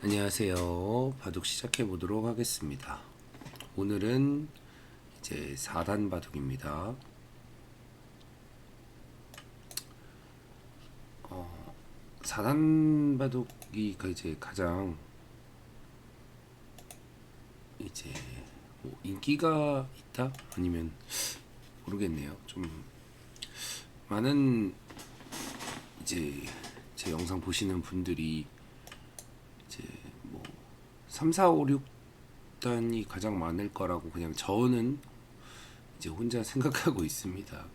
안녕하세요. 바둑 시작해 보도록 하겠습니다. 오늘은 이제 4단 바둑입니다. 4단 바둑이 이제 가장 이제 뭐 인기가 있다 아니면 모르겠네요. 좀 많은 이제 제 영상 보시는 분들이 이제 뭐 3, 4, 5, 6단이 가장 많을 거라고 그냥 저는 이제 혼자 생각하고 있습니다.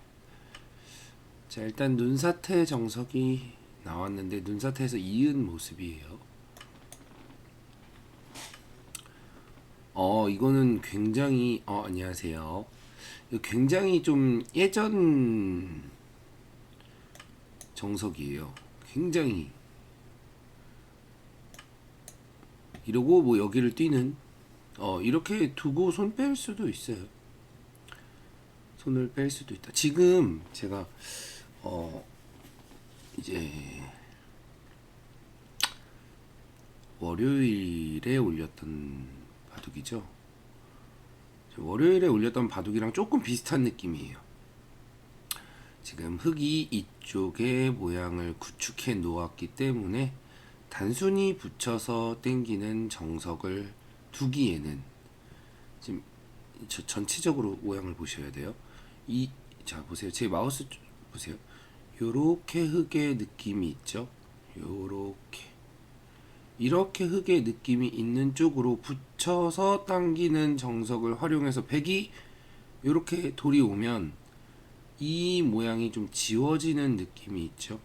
자, 일단 눈사태 정석이 나왔는데 눈사태에서 이은 모습이에요. 이거는 굉장히 안녕하세요. 이거 굉장히 좀 예전 정석이에요. 굉장히 이러고 뭐 여기를 뛰는 이렇게 두고 손 뺄 수도 있어요. 손을 뺄 수도 있다. 지금 제가 이제 월요일에 올렸던 바둑이죠. 월요일에 올렸던 바둑이랑 조금 비슷한 느낌이에요. 지금 흙이 이쪽에 모양을 구축해 놓았기 때문에 단순히 붙여서 당기는 정석을 두기에는 지금 전체적으로 모양을 보셔야 돼요. 자 보세요. 제 마우스 보세요. 요렇게 흙의 느낌이 있죠. 요렇게 이렇게 흙의 느낌이 있는 쪽으로 붙여서 당기는 정석을 활용해서 백이 요렇게 돌이 오면 이 모양이 좀 지워지는 느낌이 있죠.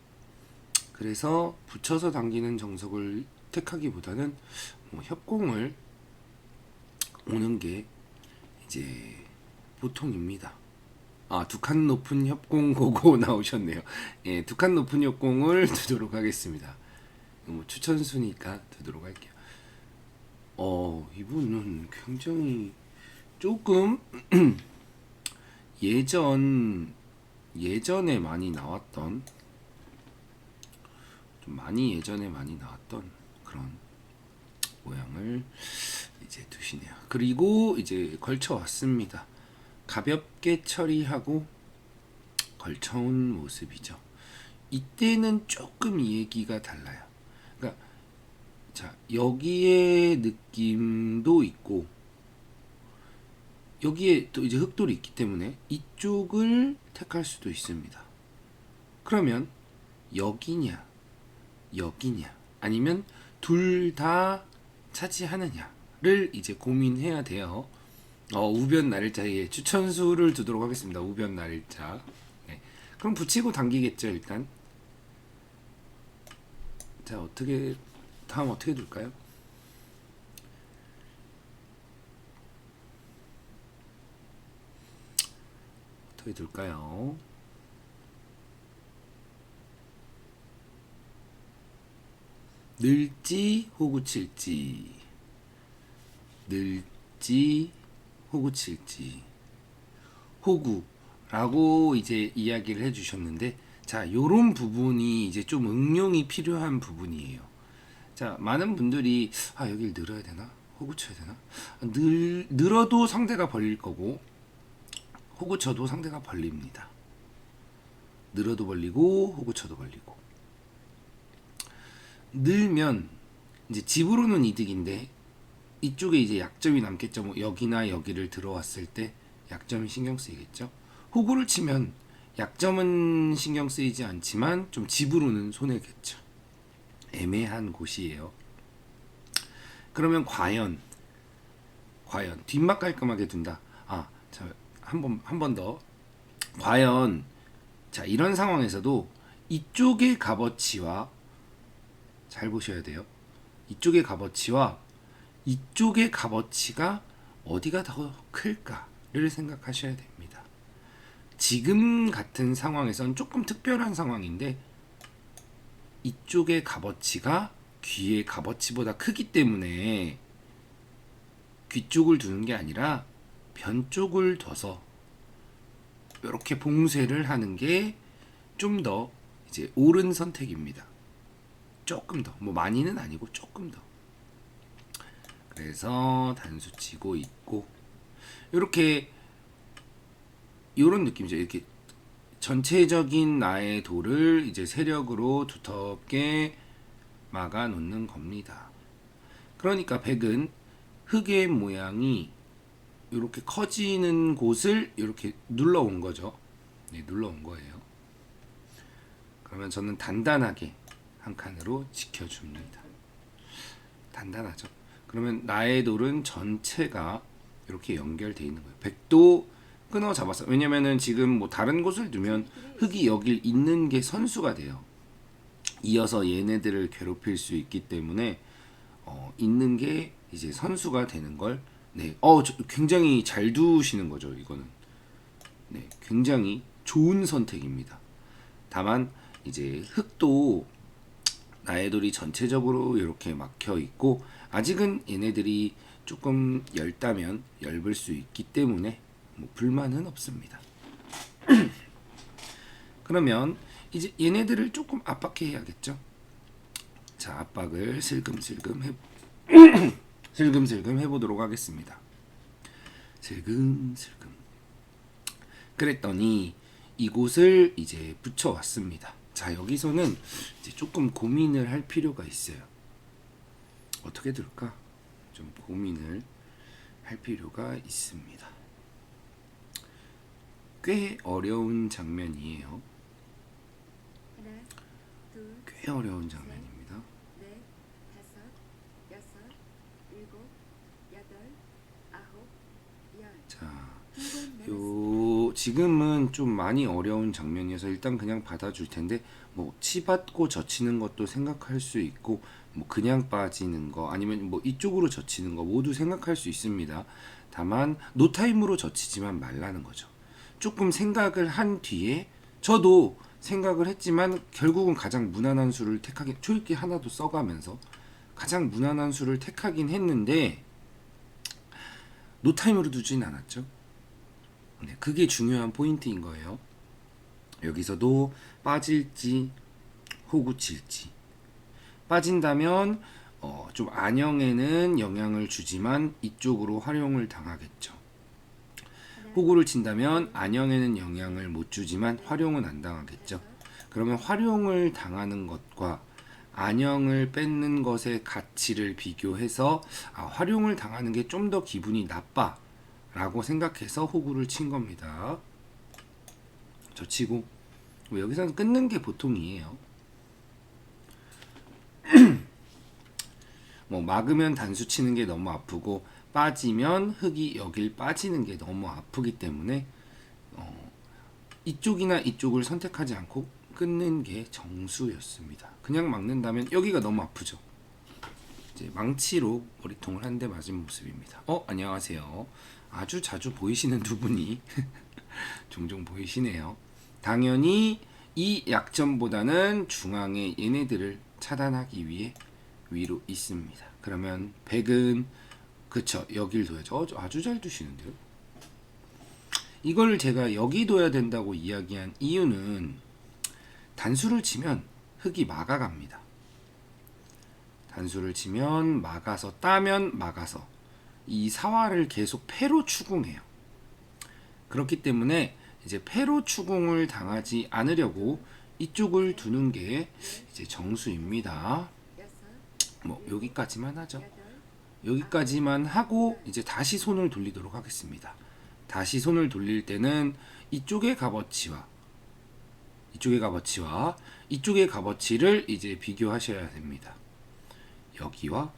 그래서 붙여서 당기는 정석을 택하기보다는 뭐 협공을 오는 게 이제 보통입니다. 두 칸 높은 협공 고고 나오셨네요. 예, 두 칸 높은 협공을 두도록 하겠습니다. 뭐 추천수니까 두도록 할게요. 이분은 굉장히 조금 예전에 많이 나왔던 예전에 많이 나왔던 그런 모양을 이제 두시네요. 그리고 이제 걸쳐 왔습니다. 가볍게 처리하고 걸쳐온 모습이죠. 이때는 조금 이 얘기가 달라요. 그러니까 자 여기에 느낌도 있고 여기에 또 이제 흑돌이 있기 때문에 이쪽을 택할 수도 있습니다. 그러면 여기냐 아니면 둘 다 차지하느냐를 이제 고민해야 돼요. 우변 날일자에 추천수를 두도록 하겠습니다. 우변 날일자. 네. 그럼 붙이고 당기겠죠 일단. 자 다음 어떻게 둘까요? 어떻게 둘까요? 늘지 호구칠지 늘지 호구칠지 호구라고 이제 이야기를 해주셨는데 자 요런 부분이 이제 좀 응용이 필요한 부분이에요. 자 많은 분들이 여길 늘어야 되나 호구 쳐야 되나 늘어도 상대가 벌릴 거고 호구 쳐도 상대가 벌립니다. 늘어도 벌리고 호구 쳐도 벌리고 늘면 이제 집으로는 이득인데 이쪽에 이제 약점이 남겠죠. 뭐 여기나 여기를 들어왔을 때 약점이 신경 쓰이겠죠. 호구를 치면 약점은 신경 쓰이지 않지만 좀 집으로는 손해겠죠. 애매한 곳이에요. 그러면 과연 뒷맛 깔끔하게 둔다. 한 번 더. 과연 자 이런 상황에서도 이쪽의 값어치와 잘 보셔야 돼요. 이쪽의 값어치와 이쪽의 값어치가 어디가 더 클까를 생각하셔야 됩니다. 지금 같은 상황에선 조금 특별한 상황인데 이쪽의 값어치가 귀의 값어치보다 크기 때문에 귀 쪽을 두는 게 아니라 변 쪽을 둬서 이렇게 봉쇄를 하는 게 좀 더 이제 옳은 선택입니다. 조금 더, 뭐 많이는 아니고 조금 더. 그래서 단수 치고 있고, 이렇게 이런 느낌이죠. 이렇게 전체적인 나의 돌을 이제 세력으로 두텁게 막아 놓는 겁니다. 그러니까 백은 흑의 모양이 이렇게 커지는 곳을 이렇게 눌러온 거죠. 네, 눌러온 거예요. 그러면 저는 단단하게 한 칸으로 지켜줍니다. 단단하죠. 그러면 나의 돌은 전체가 이렇게 연결되어 있는 거예요. 백도 끊어 잡았어. 왜냐면은 지금 뭐 다른 곳을 두면 흑이 여길 있는 게 선수가 돼요. 이어서 얘네들을 괴롭힐 수 있기 때문에 있는 게 이제 선수가 되는 걸, 네, 굉장히 잘 두시는 거죠. 이거는, 네, 굉장히 좋은 선택입니다. 다만 이제 흑도 나의 돌이 전체적으로 이렇게 막혀 있고, 아직은 얘네들이 조금 얇다면 얇을 수 있기 때문에 뭐 불만은 없습니다. 그러면 이제 얘네들을 조금 압박해야겠죠. 자, 압박을 슬금슬금 슬금슬금 해보도록 하겠습니다. 슬금슬금. 그랬더니 이곳을 이제 붙여왔습니다. 자, 여기서는 이제 조금 고민을 할 필요가 있어요. 어떻게 둘까? 좀 고민을 할 필요가 있습니다. 꽤 어려운 장면이에요. 하나, 둘, 꽤 어려운 장면입니다. 넷, 다섯, 여섯, 일곱, 여덟, 아홉, 열. 자, 일곱 남았습니다. 지금은 좀 많이 어려운 장면이어서 일단 그냥 받아줄 텐데, 뭐 치받고 젖히는 것도 생각할 수 있고, 뭐 그냥 빠지는 거 아니면 뭐 이쪽으로 젖히는 거 모두 생각할 수 있습니다. 다만 노타임으로 젖히지만 말라는 거죠. 조금 생각을 한 뒤에, 저도 생각을 했지만 결국은 가장 무난한 수를 택하긴, 초읽기 하나도 써가면서 가장 무난한 수를 택하긴 했는데 노타임으로 두진 않았죠. 네, 그게 중요한 포인트인 거예요. 여기서도 빠질지 호구칠지. 빠진다면 좀 안영에는 영향을 주지만 이쪽으로 활용을 당하겠죠. 호구를 친다면 안영에는 영향을 못 주지만 활용은 안 당하겠죠. 그러면 활용을 당하는 것과 안영을 뺏는 것의 가치를 비교해서 활용을 당하는 게 좀 더 기분이 나빠 라고 생각해서 호구를 친 겁니다. 저 치고 여기서는 끊는 게 보통이에요. 뭐 막으면 단수 치는 게 너무 아프고 빠지면 흑이 여길 빠지는 게 너무 아프기 때문에 이쪽이나 이쪽을 선택하지 않고 끊는 게 정수였습니다. 그냥 막는다면 여기가 너무 아프죠. 이제 망치로 머리통을 한 대 맞은 모습입니다. 안녕하세요. 아주 자주 보이시는 두 분이 종종 보이시네요. 당연히 이 약점보다는 중앙에 얘네들을 차단하기 위해 위로 있습니다. 그러면 백은 그쵸, 여길 둬야죠. 아주 잘 두시는데요. 이걸 제가 여기 둬야 된다고 이야기한 이유는 단수를 치면 흑이 막아갑니다. 단수를 치면 막아서, 따면 막아서 이 사화를 계속 패로 추궁해요. 그렇기 때문에 이제 패로 추궁을 당하지 않으려고 이쪽을 두는 게 이제 정수입니다. 뭐 여기까지만 하죠. 여기까지만 하고 이제 다시 손을 돌리도록 하겠습니다. 다시 손을 돌릴 때는 이쪽의 값어치와 이쪽의 값어치를 이제 비교하셔야 됩니다. 여기와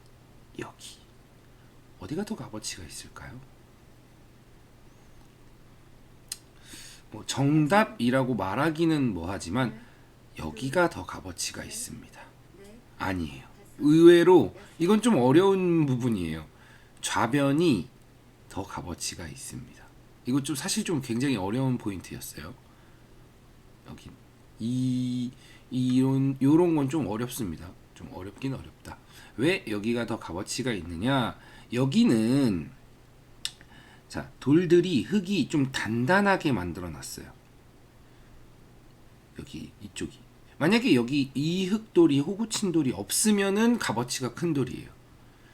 여기 어디가 더 값어치가 있을까요? 뭐 정답이라고 말하기는 뭐하지만 여기가 더 값어치가 있습니다. 아니에요. 의외로 이건 좀 어려운 부분이에요. 좌변이 더 값어치가 있습니다. 이거 좀 사실 좀 굉장히 어려운 포인트였어요. 여기 요런 건 좀 어렵습니다. 좀 어렵긴 어렵다. 왜 여기가 더 값어치가 있느냐? 여기는 자, 돌들이 흙이 좀 단단하게 만들어 놨어요. 여기 이쪽이 만약에 여기 이 흙돌이 호구친 돌이 없으면은 값어치가 큰 돌이에요.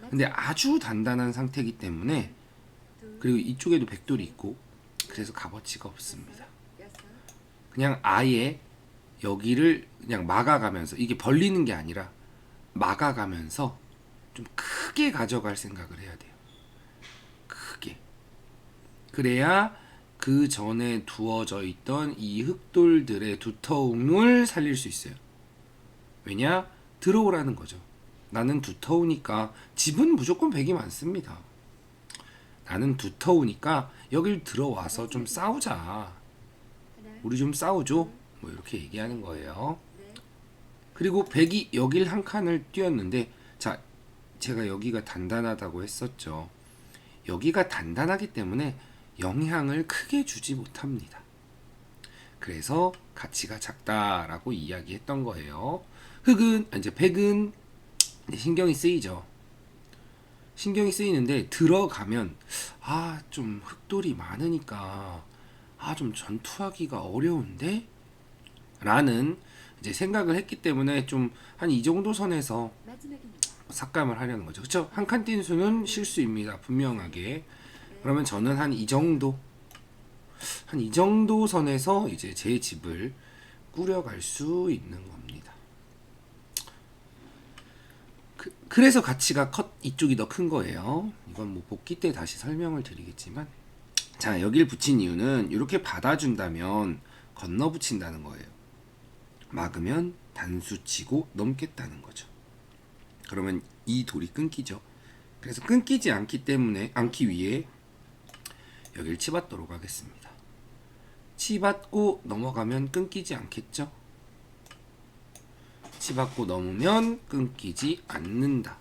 근데 아주 단단한 상태이기 때문에 둘, 그리고 이쪽에도 백돌이 있고 그래서 값어치가 없습니다. 여섯, 그냥 아예 여기를 그냥 막아가면서 이게 벌리는 게 아니라 막아가면서 좀 크게 가져갈 생각을 해야 돼요. 크게. 그래야 그 전에 두어져 있던 이 흙돌들의 두터움을 살릴 수 있어요. 왜냐? 들어오라는 거죠. 나는 두터우니까 집은 무조건 백이 많습니다. 나는 두터우니까 여길 들어와서 좀 싸우자. 하나, 우리 좀 싸우죠. 뭐 이렇게 얘기하는 거예요. 넷, 그리고 백이 여길 한 칸을 띄었는데 자, 제가 여기가 단단하다고 했었죠. 여기가 단단하기 때문에 영향을 크게 주지 못합니다. 그래서 가치가 작다라고 이야기했던 거예요. 흙은 이제 백은 신경이 쓰이죠. 신경이 쓰이는데 들어가면 좀 흙돌이 많으니까 좀 전투하기가 어려운데 라는 이제 생각을 했기 때문에 좀 한 이 정도 선에서 마지막입니다. 삭감을 하려는 거죠. 그렇죠? 한 칸 띈 수는 실수입니다. 분명하게. 그러면 저는 한 이 정도 선에서 이제 제 집을 꾸려갈 수 있는 겁니다. 그래서 가치가 이쪽이 더 큰 거예요. 이건 뭐 복귀 때 다시 설명을 드리겠지만 자, 여길 붙인 이유는 이렇게 받아준다면 건너 붙인다는 거예요. 막으면 단수 치고 넘겠다는 거죠. 그러면 이 돌이 끊기죠. 그래서 끊기지 않기 위해 여기를 치받도록 하겠습니다. 치받고 넘어가면 끊기지 않겠죠? 치받고 넘으면 끊기지 않는다.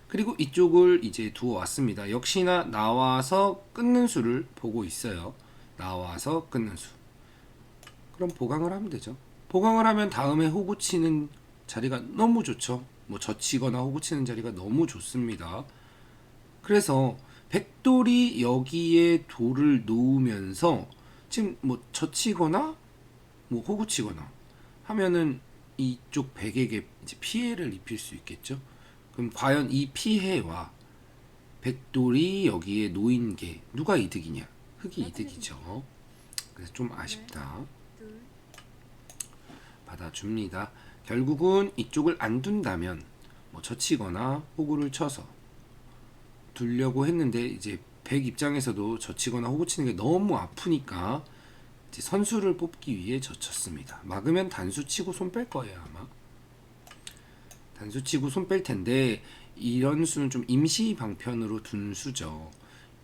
그리고 이쪽을 이제 두어 왔습니다. 역시나 나와서 끊는 수를 보고 있어요. 나와서 끊는 수. 그럼 보강을 하면 되죠. 보강을 하면 다음에 호구 치는 자리가 너무 좋죠. 뭐 젖히거나 호구 치는 자리가 너무 좋습니다. 그래서 백돌이 여기에 돌을 놓으면서 지금 뭐 젖히거나 뭐 호구 치거나 하면은 이쪽 백에게 이제 피해를 입힐 수 있겠죠. 그럼 과연 이 피해와 백돌이 여기에 놓인 게 누가 이득이냐? 흙이 이득이죠. 그래서 좀 아쉽다. 둘, 받아줍니다. 결국은 이쪽을 안 둔다면 뭐 젖히거나 호구를 쳐서 두려고 했는데 이제 백 입장에서도 젖히거나 호구 치는 게 너무 아프니까 이제 선수를 뽑기 위해 젖혔습니다. 막으면 단수 치고 손 뺄 거예요 아마. 단수 치고 손 뺄 텐데 이런 수는 좀 임시 방편으로 둔 수죠.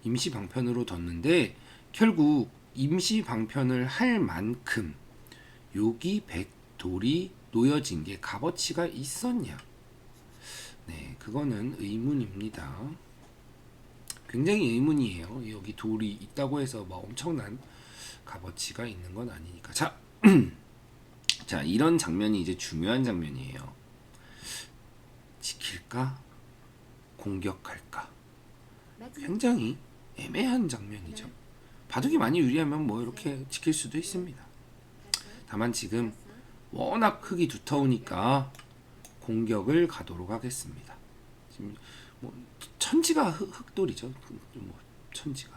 임시 방편으로 뒀는데 결국 임시 방편을 할 만큼 여기 백돌이 놓여진 게 값어치가 있었냐? 네, 그거는 의문입니다. 굉장히 의문이에요. 여기 돌이 있다고 해서 뭐 엄청난 값어치가 있는 건 아니니까. 자, 자, 이런 장면이 이제 중요한 장면이에요. 지킬까? 공격할까? 마지막 굉장히 애매한 장면이죠. 바둑이 많이 유리하면 뭐 이렇게 지킬 수도 있습니다. 다섯, 다만 지금 여섯, 워낙 흙이 두터우니까 공격을 가도록 하겠습니다. 지금 뭐 천지가 흙돌이죠. 뭐 천지가.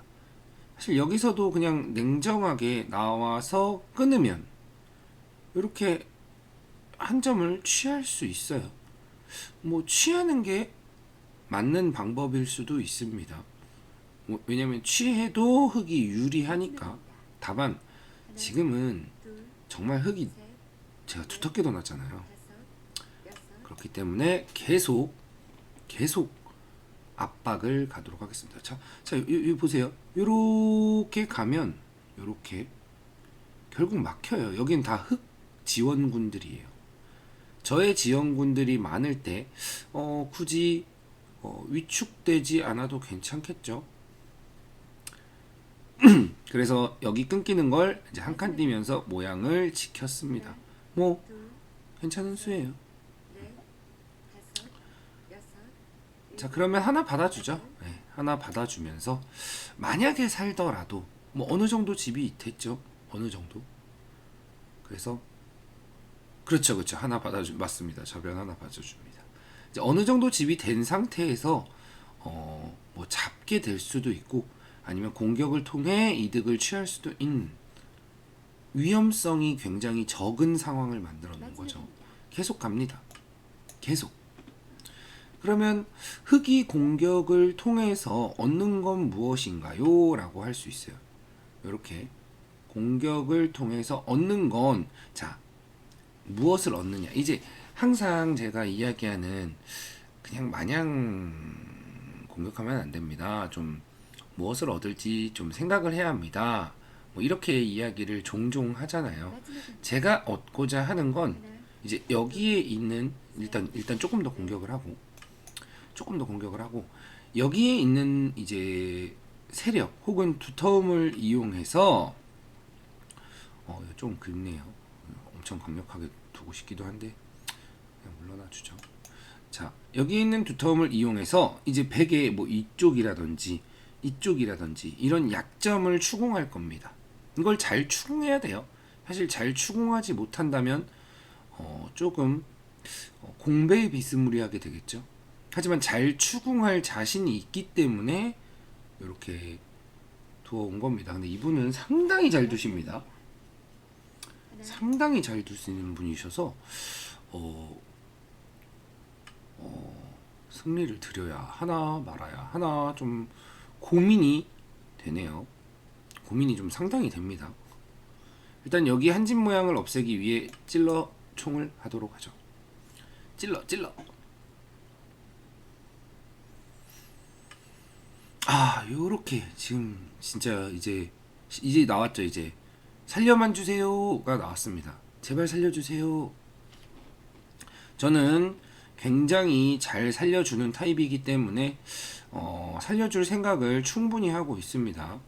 사실 여기서도 그냥 냉정하게 나와서 끊으면 이렇게 한 점을 취할 수 있어요. 뭐 취하는 게 맞는 방법일 수도 있습니다. 뭐 왜냐면 취해도 흙이 유리하니까. 다만 지금은 둘, 정말 흙이 셋, 제가 두텁게 넣어놨잖아요. 다섯, 여섯, 그렇기 때문에 계속 압박을 가도록 하겠습니다. 자, 여기 보세요. 요렇게 가면 요렇게 결국 막혀요. 여긴 다 흙 지원군들이에요. 저의 지원군들이 많을 때 굳이 위축되지 않아도 괜찮겠죠. 그래서 여기 끊기는 걸 이제 한 칸 띄면서 모양을 지켰습니다. 뭐 둘, 괜찮은 수예요. 넷, 다섯, 여섯, 자, 그러면 하나 받아주죠. 네, 하나 받아주면서 만약에 살더라도 뭐 어느 정도 집이 됐죠. 어느 정도. 그래서 그렇죠, 그렇죠. 하나 받아주 맞습니다. 저변 하나 받아줍니다. 이제 어느 정도 집이 된 상태에서 뭐 잡게 될 수도 있고 아니면 공격을 통해 이득을 취할 수도 있는 위험성이 굉장히 적은 상황을 만들어 놓은 거죠. 계속 갑니다. 계속. 그러면 흑이 공격을 통해서 얻는 건 무엇인가요? 라고 할 수 있어요. 이렇게 공격을 통해서 얻는 건 자, 무엇을 얻느냐. 이제 항상 제가 이야기하는 그냥 마냥 공격하면 안 됩니다. 좀 무엇을 얻을지 좀 생각을 해야 합니다. 뭐 이렇게 이야기를 종종 하잖아요. 제가 얻고자 하는 건 이제 여기에 있는 일단 조금 더 공격을 하고 여기에 있는 이제 세력 혹은 두터움을 이용해서 좀 긁네요. 엄청 강력하게 두고 싶기도 한데 그냥 물러나 주죠. 자, 여기 있는 두터움을 이용해서 이제 백의 뭐 이쪽이라든지 이런 약점을 추궁할 겁니다. 이걸 잘 추궁해야 돼요. 사실 잘 추궁하지 못한다면 조금 공배에 비스무리하게 되겠죠. 하지만 잘 추궁할 자신이 있기 때문에 이렇게 두어온 겁니다. 근데 이분은 상당히 잘 두십니다. 상당히 잘 두시는 분이셔서 승리를 드려야 하나 말아야 하나 좀 고민이 되네요. 고민이 좀 상당히 됩니다. 일단 여기 한 집 모양을 없애기 위해 찔러 총을 하도록 하죠. 찔러. 아, 요렇게 지금 진짜 이제 나왔죠. 이제 살려만 주세요가 나왔습니다. 제발 살려주세요. 저는 굉장히 잘 살려주는 타입이기 때문에 살려줄 생각을 충분히 하고 있습니다.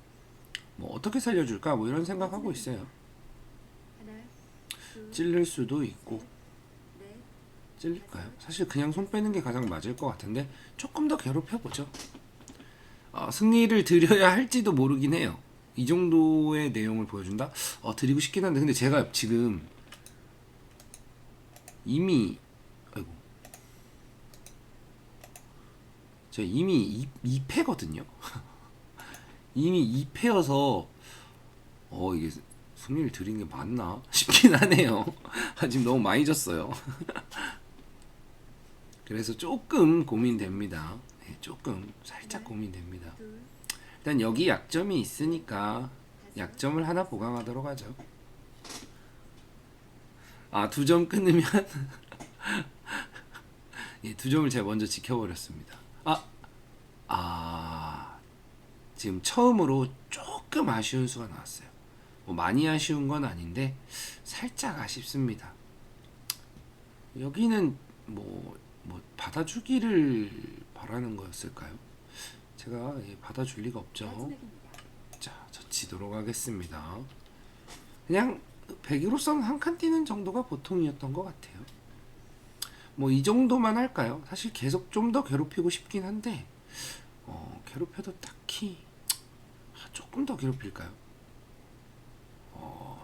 뭐 어떻게 살려줄까 뭐 이런 생각하고 있어요. 찔릴 수도 있고 찔릴까요? 사실 그냥 손 빼는 게 가장 맞을 것 같은데 조금 더 괴롭혀보죠. 승리를 드려야 할지도 모르긴 해요. 이 정도의 내용을 보여준다? 드리고 싶긴 한데 근데 제가 지금 이미 제가 이미 2패거든요. 이미 2패여서 이게 승리를 드린 게 맞나 싶긴 하네요. 지금 너무 많이 졌어요. 그래서 조금 고민됩니다. 네, 조금 살짝 고민됩니다. 일단 여기 약점이 있으니까 약점을 하나 보강하도록 하죠. 2점 끊으면 예, 2점을 제가 먼저 지켜버렸습니다. 지금 처음으로 조금 아쉬운 수가 나왔어요. 뭐 많이 아쉬운 건 아닌데 살짝 아쉽습니다. 여기는 뭐 받아주기를 바라는 거였을까요? 제가 받아줄 리가 없죠. 자, 젖히도록 하겠습니다. 그냥 100으로서는 한 칸 뛰는 정도가 보통이었던 것 같아요. 뭐 이 정도만 할까요? 사실 계속 좀 더 괴롭히고 싶긴 한데 괴롭혀도 딱히 조금 더 괴롭힐까요?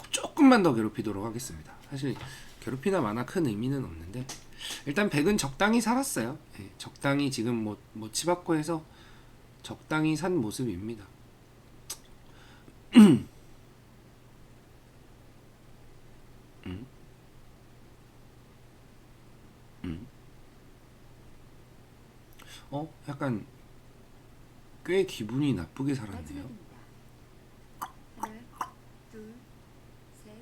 조금만 더 괴롭히도록 하겠습니다. 사실 괴롭히나 마나 큰 의미는 없는데 일단 100은 적당히 살았어요. 예, 적당히 지금 뭐 치받고 해서 적당히 산 모습입니다. 약간 꽤 기분이 나쁘게 살았네요. 하나, 둘, 셋,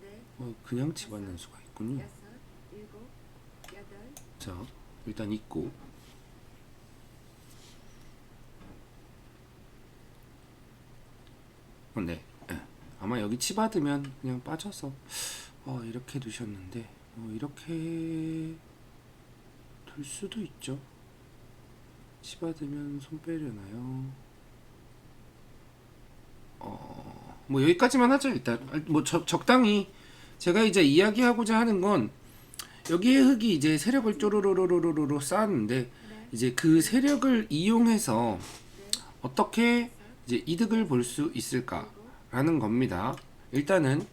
넷, 그냥 치받는 수가 있군요. 여섯, 일곱, 여덟. 자, 일단 있고 네, 아마 여기 치받으면 그냥 빠져서 이렇게 두셨는데 이렇게 둘 수도 있죠. 치받으면 손 빼려나요? 뭐 여기까지만 하죠. 일단 뭐 적당히 제가 이제 이야기하고자 하는 건 여기에 흙이 이제 세력을 쪼로로로로로로 쌓았는데 이제 그 세력을 이용해서 어떻게 이제 이득을 볼 수 있을까라는 겁니다. 일단은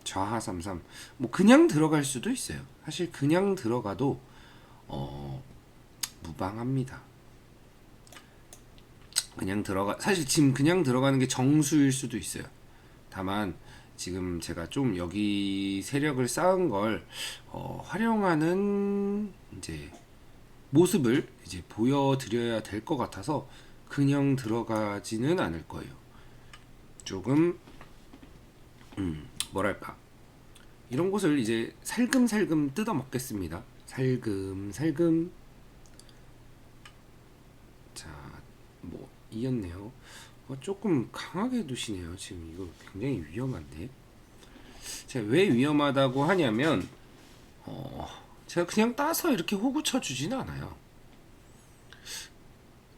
좌하 33. 뭐 그냥 들어갈 수도 있어요. 사실 그냥 들어가도 무방합니다. 그냥 들어가 사실 지금 그냥 들어가는 게 정수일 수도 있어요. 다만 지금 제가 좀 여기 세력을 쌓은 걸 활용하는 이제 모습을 이제 보여드려야 될 것 같아서 그냥 들어가지는 않을 거예요. 조금 뭐랄까 이런 곳을 이제 살금살금 뜯어 먹겠습니다. 살금살금. 자, 뭐 이었네요. 조금 강하게 두시네요. 지금 이거 굉장히 위험한데. 제가 왜 위험하다고 하냐면 제가 그냥 따서 이렇게 호구 쳐주지는 않아요.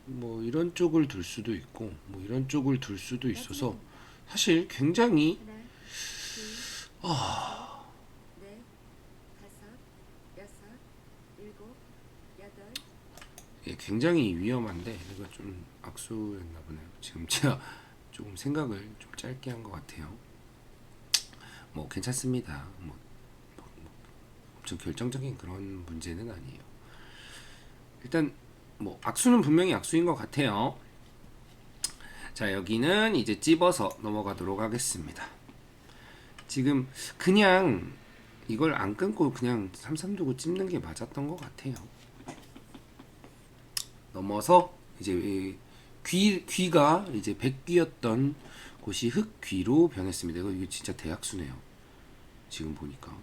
뭐 이런 쪽을 둘 수도 있고 뭐 이런 쪽을 둘 수도 있어서 사실 굉장히 하나, 둘, 셋, 넷, 다섯, 여섯, 일곱, 여덟. 예, 굉장히 위험한데 이거 좀 악수였나 보네요. 지금 제가 조금 생각을 좀 짧게 한 것 같아요. 뭐 괜찮습니다. 뭐 엄청 결정적인 그런 문제는 아니에요. 일단 뭐 악수는 분명히 악수인 것 같아요. 자, 여기는 이제 찝어서 넘어가도록 하겠습니다. 지금 그냥 이걸 안 끊고 그냥 삼삼 두고 찝는 게 맞았던 것 같아요. 넘어서 이제 귀가 이제 백귀였던 곳이 흑귀로 변했습니다. 이거 진짜 대학수네요. 지금 보니까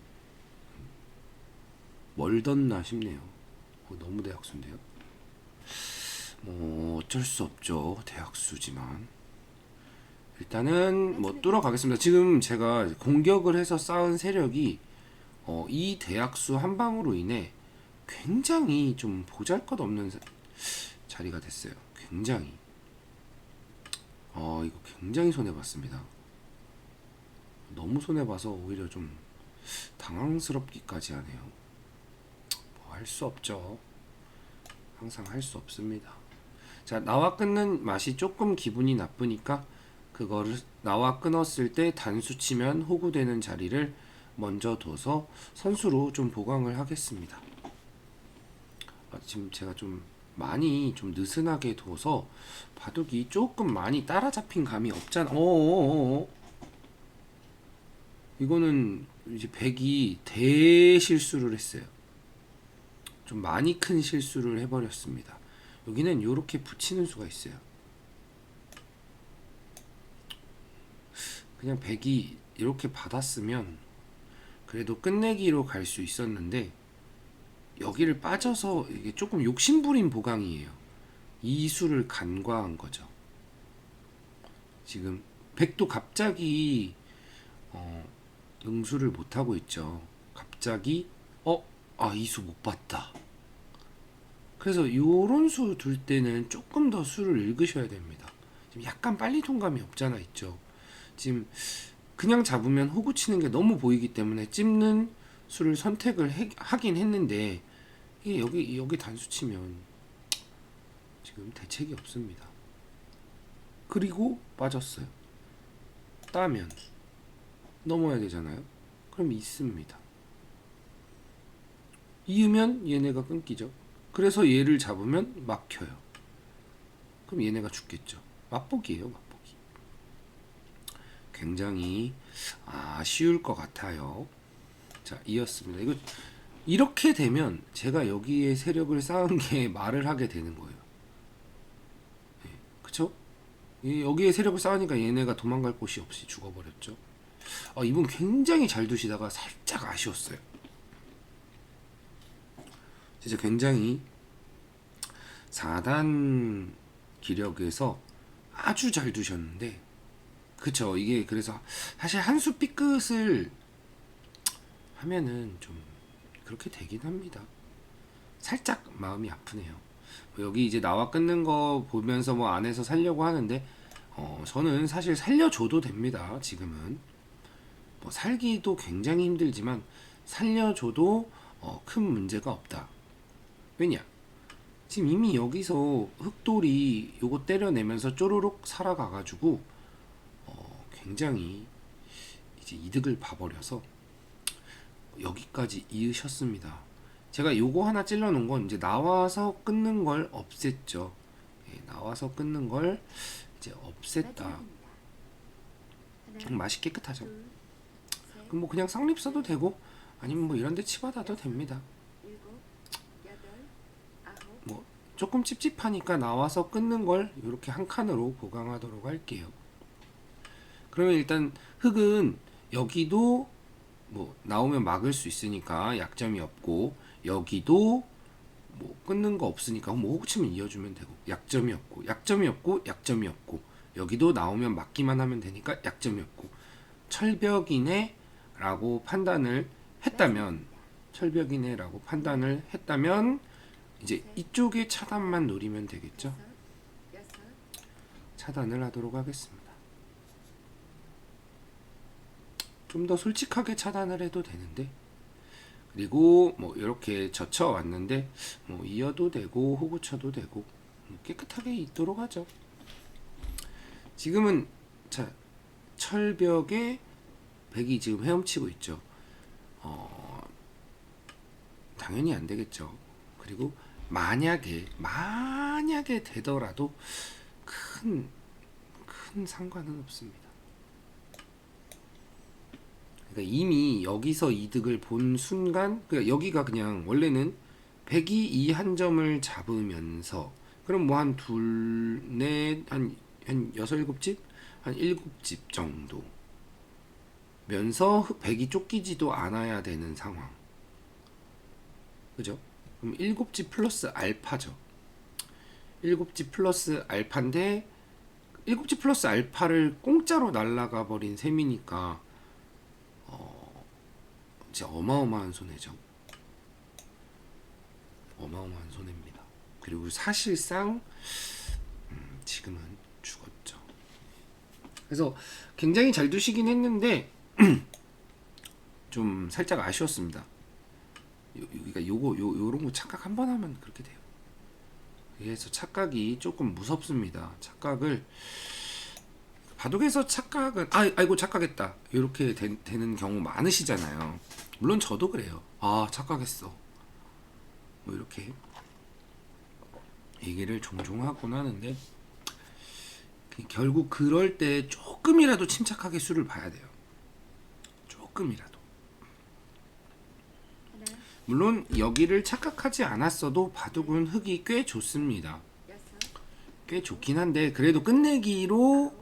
멀덧나 싶네요. 너무 대학수인데요. 뭐 어쩔 수 없죠. 대학수지만 일단은 뭐 뚫어가겠습니다. 지금 제가 공격을 해서 쌓은 세력이 이 대학수 한 방으로 인해 굉장히 좀 보잘것없는 자리가 됐어요. 굉장히 이거 굉장히 손해봤습니다. 너무 손해봐서 오히려 좀 당황스럽기까지 하네요. 뭐 할 수 없죠. 항상 할 수 없습니다. 자, 나와 끊는 맛이 조금 기분이 나쁘니까 그거를 나와 끊었을 때 단수 치면 호구되는 자리를 먼저 둬서 선수로 좀 보강을 하겠습니다. 지금 제가 좀 많이 좀 느슨하게 둬서 바둑이 조금 많이 따라잡힌 감이 없잖아. 이거는 이제 백이 대실수를 했어요. 좀 많이 큰 실수를 해버렸습니다. 여기는 이렇게 붙이는 수가 있어요. 그냥 백이 이렇게 받았으면 그래도 끝내기로 갈 수 있었는데 여기를 빠져서 이게 조금 욕심부린 보강이에요. 이 수를 간과한 거죠. 지금 백도 갑자기 응수를 못하고 있죠. 갑자기 이 수 못 봤다. 그래서 요런 수 둘 때는 조금 더 수를 읽으셔야 됩니다. 지금 약간 빨리 통감이 없잖아 있죠. 지금 그냥 잡으면 호구 치는 게 너무 보이기 때문에 찝는 수를 선택을 하긴 했는데 이게 여기 단수 치면 지금 대책이 없습니다. 그리고 빠졌어요. 따면 넘어야 되잖아요. 그럼 있습니다. 이으면 얘네가 끊기죠. 그래서 얘를 잡으면 막혀요. 그럼 얘네가 죽겠죠. 맛보기예요, 맛보기. 굉장히 쉬울 것 같아요. 자, 이었습니다. 이거 이렇게 되면 제가 여기에 세력을 쌓은 게 말을 하게 되는 거예요. 네, 그쵸? 여기에 세력을 쌓으니까 얘네가 도망갈 곳이 없이 죽어버렸죠. 이분 굉장히 잘 두시다가 살짝 아쉬웠어요. 진짜 굉장히 4단 기력에서 아주 잘 두셨는데 그쵸, 이게 그래서 사실 한 수 삐끗을 하면은 좀 그렇게 되긴 합니다. 살짝 마음이 아프네요. 여기 이제 나와 끊는 거 보면서 뭐 안에서 살려고 하는데 저는 사실 살려줘도 됩니다. 지금은 뭐 살기도 굉장히 힘들지만 살려줘도 큰 문제가 없다. 왜냐? 지금 이미 여기서 흑돌이 요거 때려내면서 쪼르륵 살아가가지고 굉장히 이제 이득을 봐버려서 여기까지 이으셨습니다. 제가 요거 하나 찔러 놓은 건 이제 나와서 끊는 걸 없앴죠. 예, 나와서 끊는 걸 이제 없앴다. 하나, 맛이 깨끗하죠. 둘, 셋, 그럼 뭐 그냥 쌍립 써도 되고 아니면 뭐 이런 데 치받아도 됩니다. 일곱, 여덟, 아홉, 뭐 조금 찝찝하니까 나와서 끊는 걸 이렇게 한 칸으로 보강하도록 할게요. 그러면 일단 흙은 여기도 뭐 나오면 막을 수 있으니까 약점이 없고, 여기도 뭐 끊는 거 없으니까 뭐 호구 치면 이어주면 되고, 약점이 없고 약점이 없고 약점이 없고, 여기도 나오면 막기만 하면 되니까 약점이 없고, 철벽이네 라고 판단을 했다면, 철벽이네라고 판단을 했다면 이제 이쪽에 차단만 노리면 되겠죠. 여섯, 여섯, 차단을 하도록 하겠습니다. 좀 더 솔직하게 차단을 해도 되는데, 그리고 뭐 이렇게 젖혀 왔는데 뭐 이어도 되고 호구 쳐도 되고 깨끗하게 있도록 하죠. 지금은 자, 철벽에 백이 지금 헤엄치고 있죠. 당연히 안 되겠죠. 그리고 만약에 되더라도 큰 상관은 없습니다. 그러니까 이미 여기서 이득을 본 순간, 그러니까 여기가 그냥 원래는 백이 이 한 점을 잡으면서, 그럼 뭐 한 둘, 넷, 한 여섯, 일곱 집? 한 일곱 집 정도 면서 백이 쫓기지도 않아야 되는 상황. 그죠? 그럼 일곱 집 플러스 알파죠. 일곱 집 플러스 알파인데, 일곱 집 플러스 알파를 공짜로 날라가 버린 셈이니까 진짜 어마어마한 손해죠. 어마어마한 손해입니다. 그리고 사실상 지금은 죽었죠. 그래서 굉장히 잘 두시긴 했는데 좀 살짝 아쉬웠습니다. 그러니까 요런 거 착각 한 번 하면 그렇게 돼요. 그래서 착각이 조금 무섭습니다. 착각을 바둑에서 착각은 아이고 착각했다 이렇게 되는 경우 많으시잖아요. 물론 저도 그래요. 착각했어 뭐 이렇게 얘기를 종종 하곤 하는데, 결국 그럴 때 조금이라도 침착하게 수를 봐야 돼요. 조금이라도. 하나, 물론 여기를 착각하지 않았어도 바둑은 흙이 꽤 좋습니다. 여섯, 꽤 좋긴 한데 그래도 끝내기로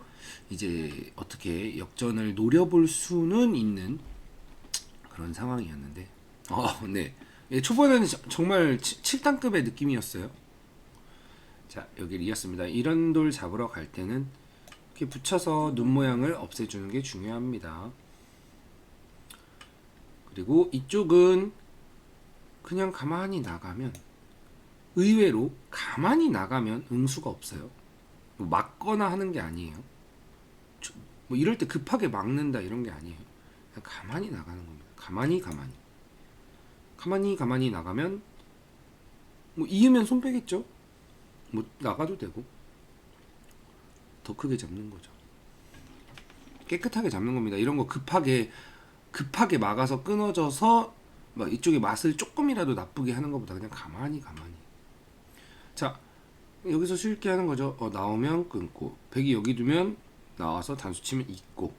이제 어떻게 역전을 노려볼 수는 있는 그런 상황이었는데, 네. 예, 초반에는 정말 7단급의 느낌이었어요. 자, 여기를 이었습니다. 이런 돌 잡으러 갈 때는 이렇게 붙여서 눈 모양을 없애주는 게 중요합니다. 그리고 이쪽은 그냥 가만히 나가면, 의외로 가만히 나가면 응수가 없어요. 뭐 막거나 하는 게 아니에요. 뭐 이럴 때 급하게 막는다 이런 게 아니에요. 그냥 가만히 나가는 겁니다. 가만히 나가면 뭐 이으면 손 빼겠죠. 뭐 나가도 되고 더 크게 잡는 거죠. 깨끗하게 잡는 겁니다. 이런 거 급하게 막아서 끊어져서 막 이쪽에 맛을 조금이라도 나쁘게 하는 것보다 그냥 가만히. 자, 여기서 쉽게 하는 거죠. 나오면 끊고, 백이 여기 두면 나와서 단수 치면 있고,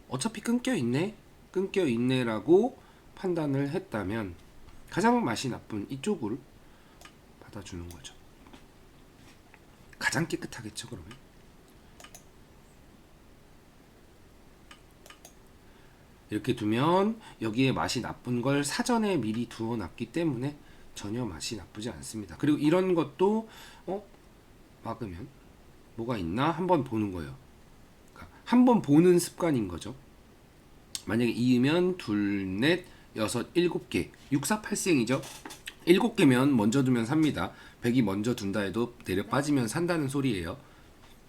어차피 끊겨 있네라고 판단을 했다면 가장 맛이 나쁜 이쪽을 받아주는 거죠. 가장 깨끗하겠죠. 그러면 이렇게 두면 여기에 맛이 나쁜 걸 사전에 미리 두어놨기 때문에 전혀 맛이 나쁘지 않습니다. 그리고 이런 것도 막으면 뭐가 있나 한번 보는 거예요. 그러니까 한번 보는 습관인 거죠. 만약에 이으면 둘, 넷, 여섯, 일곱 개, 6, 4, 8생이죠. 7개면 먼저 두면 삽니다. 100이 먼저 둔다 해도 내려 빠지면 산다는 소리예요.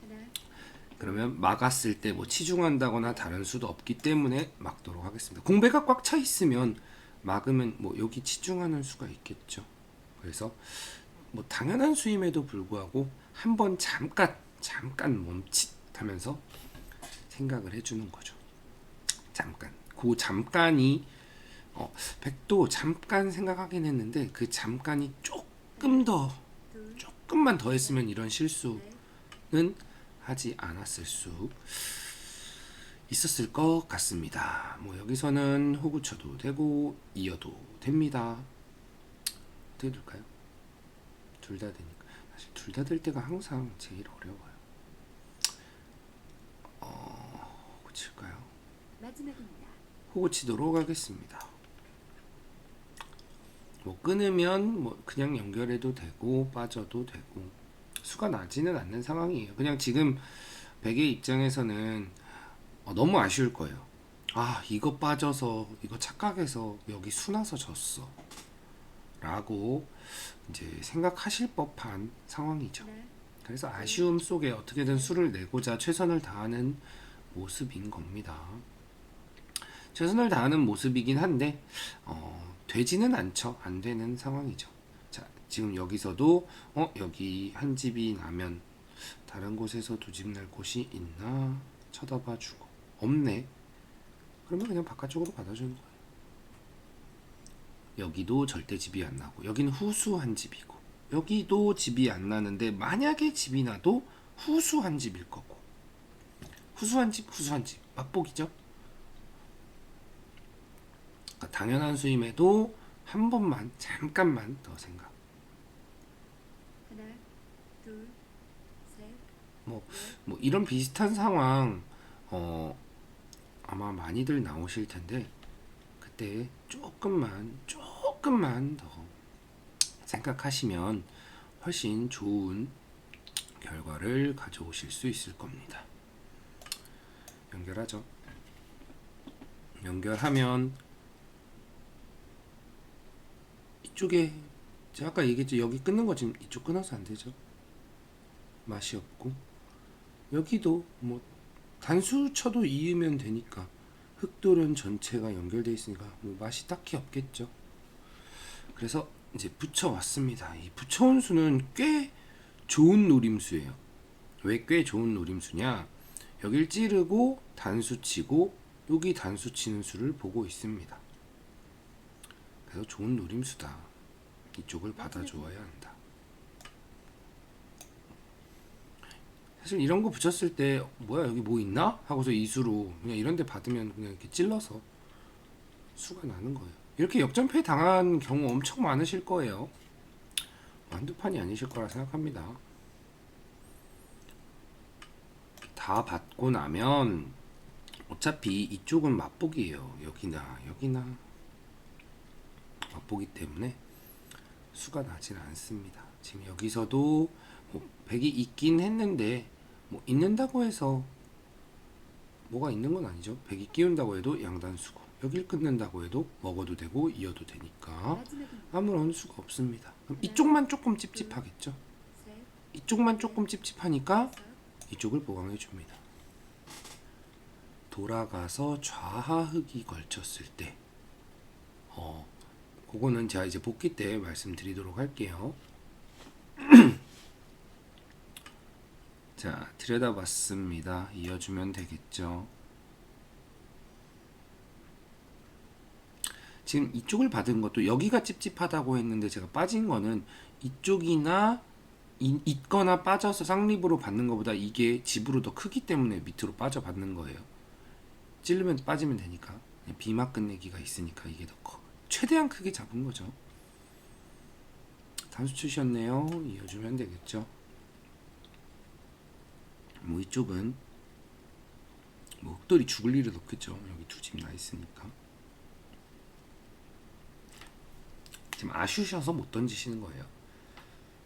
하나, 그러면 막았을 때 뭐 치중한다거나 다른 수도 없기 때문에 막도록 하겠습니다. 공배가 꽉 차 있으면 막으면 뭐 여기 치중하는 수가 있겠죠. 그래서 뭐 당연한 수임에도 불구하고 한번 잠깐 멈칫하면서 생각을 해주는 거죠. 잠깐. 그 잠깐이 백도 잠깐 생각하긴 했는데 그 잠깐이 둘, 조금만 더 했으면 이런 넷, 실수는 하지 않았을 수 있었을 것 같습니다. 뭐 여기서는 호구 쳐도 되고 이어도 됩니다. 어떻게 될까요? 둘 다 되니까. 사실 둘 다 될 때가 항상 제일 어려워요. 호구 칠까요? 마지막입니다. 호구 치도록 하겠습니다. 뭐 끊으면 뭐 그냥 연결해도 되고 빠져도 되고 수가 나지는 않는 상황이에요. 그냥 지금 백의 입장에서는 너무 아쉬울 거예요. 아, 이거 빠져서 이거 착각해서 여기 수 나서 졌어 라고 이제 생각하실 법한 상황이죠. 하나, 그래서 아쉬움 속에 어떻게든 수를 내고자 최선을 다하는 모습인 겁니다. 최선을 다하는 모습이긴 한데 되지는 않죠. 안 되는 상황이죠. 자, 지금 여기서도 여기 한 집이 나면 다른 곳에서 두 집 날 곳이 있나 쳐다봐 주고 없네. 그러면 그냥 바깥쪽으로 받아주는 거예요. 여기도 절대 집이 안 나고 여기는 후수한 집이고 여기도 집이 안 나는데 만약에 집이 나도 후수한 집일 거고 후수한 집 맛보기죠. 그러니까 당연한 수임에도 한 번만 잠깐만 더 생각. 하나, 둘, 셋, 뭐 이런 비슷한 상황 아마 많이들 나오실 텐데 그때 조금만 더 생각하시면 훨씬 좋은 결과를 가져오실 수 있을 겁니다. 연결하죠. 연결하면 이쪽에 제가 아까 얘기했죠. 여기 끊는 거 지금 이쪽 끊어서 안 되죠. 맛이 없고 여기도 뭐 단수 쳐도 이으면 되니까 흑돌연 전체가 연결돼 있으니까 뭐 맛이 딱히 없겠죠. 그래서 이제 붙여왔습니다. 이 붙여온 수는 꽤 좋은 노림수예요. 왜 꽤 좋은 노림수냐? 여길 찌르고 단수 치고 여기 단수 치는 수를 보고 있습니다. 그래서 좋은 노림수다. 이쪽을 받아줘야 한다. 사실 이런 거 붙였을 때 뭐야 여기 뭐 있나? 하고서 이수로 그냥 이런 데 받으면 그냥 이렇게 찔러서 수가 나는 거예요. 이렇게 역전패 당한 경우 엄청 많으실 거예요. 한두 판이 아니실 거라 생각합니다. 다 받고 나면 어차피 이쪽은 맛보기예요. 여기나 맛보기 때문에 수가 나진 않습니다. 지금 여기서도 뭐 100이 있긴 했는데 뭐 있는다고 해서 뭐가 있는 건 아니죠. 100이 끼운다고 해도 양단수고 여길 끊는다고 해도 먹어도 되고 이어도 되니까 마지막입니다. 아무런 수가 없습니다. 그럼 이쪽만 조금 찝찝하겠죠. 셋, 이쪽만 조금 찝찝하니까 다섯, 이쪽을 보강해 줍니다. 돌아가서 좌하흑이 걸쳤을 때 그거는 제가 이제 복귀 때 말씀드리도록 할게요. 자, 들여다봤습니다. 이어주면 되겠죠. 지금 이쪽을 받은 것도 여기가 찝찝하다고 했는데 제가 빠진 거는 이쪽이나 있거나 빠져서 쌍립으로 받는 것보다 이게 집으로 더 크기 때문에 밑으로 빠져 받는 거예요. 찌르면 빠지면 되니까 비막 끝내기가 있으니까 이게 더 커. 최대한 크게 잡은 거죠. 단수 치셨네요. 이어주면 되겠죠. 뭐 이쪽은 뭐 흑돌이 죽을 일은 없겠죠. 여기 두 집 나 있으니까. 지금 아쉬우셔서 못 던지시는 거예요.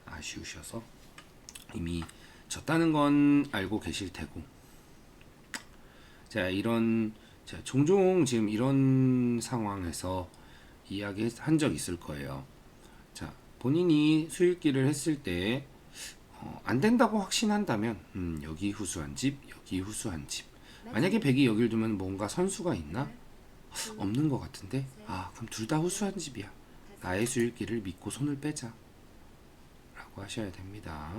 아쉬우셔서 이미 졌다는 건 알고 계실 테고. 자, 제가 종종 지금 이런 상황에서 이야기 한 적 있을 거예요. 자, 본인이 수익기를 했을 때 안 된다고 확신한다면 여기 후수한 집, 여기 후수한 집. 만약에 100이 여길 두면 뭔가 선수가 있나? 없는 것 같은데? 아, 그럼 둘 다 후수한 집이야. 나의 수익기를 믿고 손을 빼자 라고 하셔야 됩니다.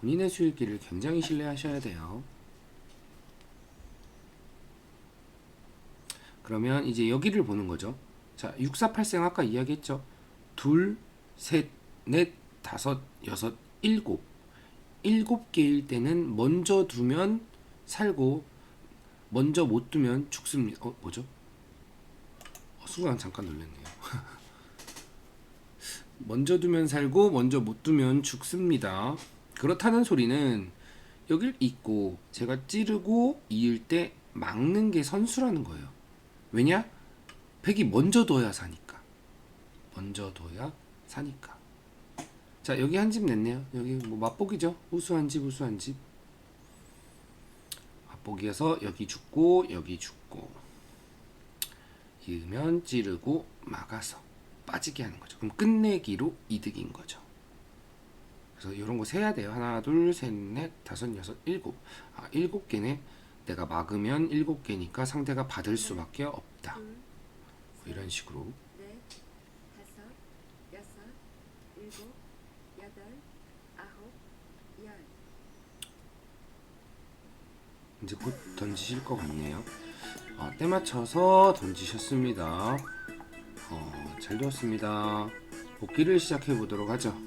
본인의 수익기를 굉장히 신뢰하셔야 돼요. 그러면 이제 여기를 보는 거죠. 자, 6480 아까 이야기했죠. 둘, 셋, 넷, 다섯, 여섯, 일곱. 7개일 때는 먼저 두면 살고 먼저 못 두면 죽습니다. 뭐죠? 순간 잠깐 놀랐네요. 먼저 두면 살고 먼저 못 두면 죽습니다. 그렇다는 소리는 여길 잇고 제가 찌르고 이을 때 막는 게 선수라는 거예요. 왜냐? 백이 먼저 둬야 사니까. 먼저 둬야 사니까. 자, 여기 한 집 냈네요. 여기 뭐 맛보기죠. 우수한 집, 우수한 집. 맛보기여서 여기 죽고 여기 죽고 이으면 찌르고 막아서 빠지게 하는 거죠. 그럼 끝내기로 이득인 거죠. 그래서 이런 거 세야 돼요. 하나, 둘, 셋, 넷, 다섯, 여섯, 일곱. 7개네. 내가 막으면 7개니까 상대가 받을 수밖에 없다. 둘, 뭐 셋, 이런 식으로. 넷, 다섯, 여섯, 일곱, 여덟, 아홉, 열. 이제 곧 던지실 것 같네요. 때 맞춰서 던지셨습니다. 잘 되었습니다. 복귀를 시작해 보도록 하죠.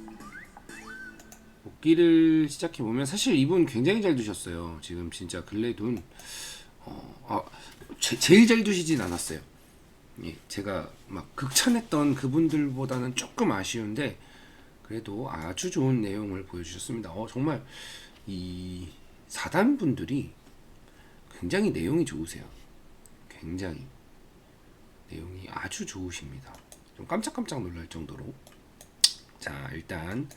복귀를 시작해 보면 사실 이분 굉장히 잘 두셨어요. 지금 진짜 근래 둔 제일 잘 두시진 않았어요. 예, 제가 막 극찬했던 그분들보다는 조금 아쉬운데 그래도 아주 좋은 내용을 보여주셨습니다. 정말 이 4단 분들이 굉장히 내용이 좋으세요. 굉장히 내용이 아주 좋으십니다. 좀 깜짝깜짝 놀랄 정도로. 자, 일단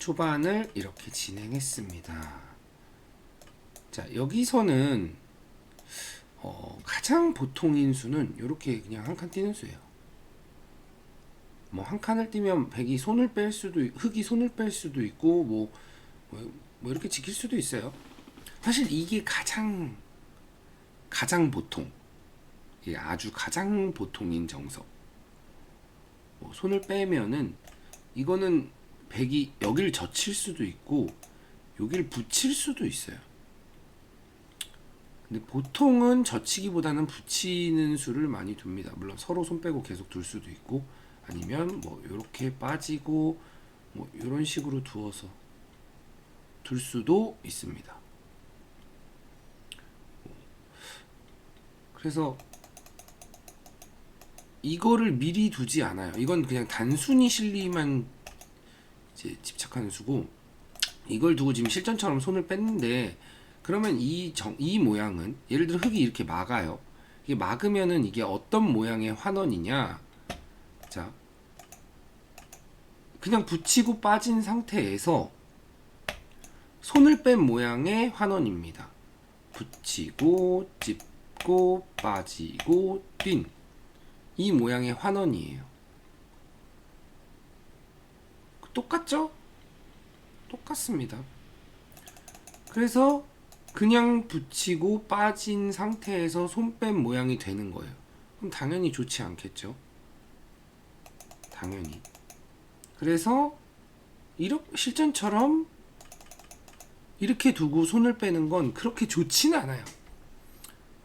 초반을 이렇게 진행했습니다. 자, 여기서는 가장 보통인 수는 이렇게 그냥 한 칸 뛰는 수예요. 뭐 한 칸을 뛰면 백이 손을 뺄 수도 흑이 손을 뺄 수도 있고 뭐 이렇게 지킬 수도 있어요. 사실 이게 가장 보통, 이게 아주 가장 보통인 정석. 손을 빼면은 이거는 백이 여기를 젖힐 수도 있고 여기를 붙일 수도 있어요. 근데 보통은 젖히기보다는 붙이는 수를 많이 둡니다. 물론 서로 손 빼고 계속 둘 수도 있고 아니면 뭐 이렇게 빠지고 뭐 이런 식으로 두어서 둘 수도 있습니다. 그래서 이거를 미리 두지 않아요. 이건 그냥 단순히 실리만 이제 집착하는 수고, 이걸 두고 지금 실전처럼 손을 뺐는데 그러면 이 모양은 예를 들어 흑이 이렇게 막아요. 이게 막으면은 이게 어떤 모양의 환원이냐? 자, 그냥 붙이고 빠진 상태에서 손을 뺀 모양의 환원입니다. 붙이고 찝고 빠지고 뛴 이 모양의 환원이에요. 똑같죠? 똑같습니다. 그래서 그냥 붙이고 빠진 상태에서 손 뺀 모양이 되는 거예요. 그럼 당연히 좋지 않겠죠? 당연히. 그래서 실전처럼 이렇게 두고 손을 빼는 건 그렇게 좋지는 않아요.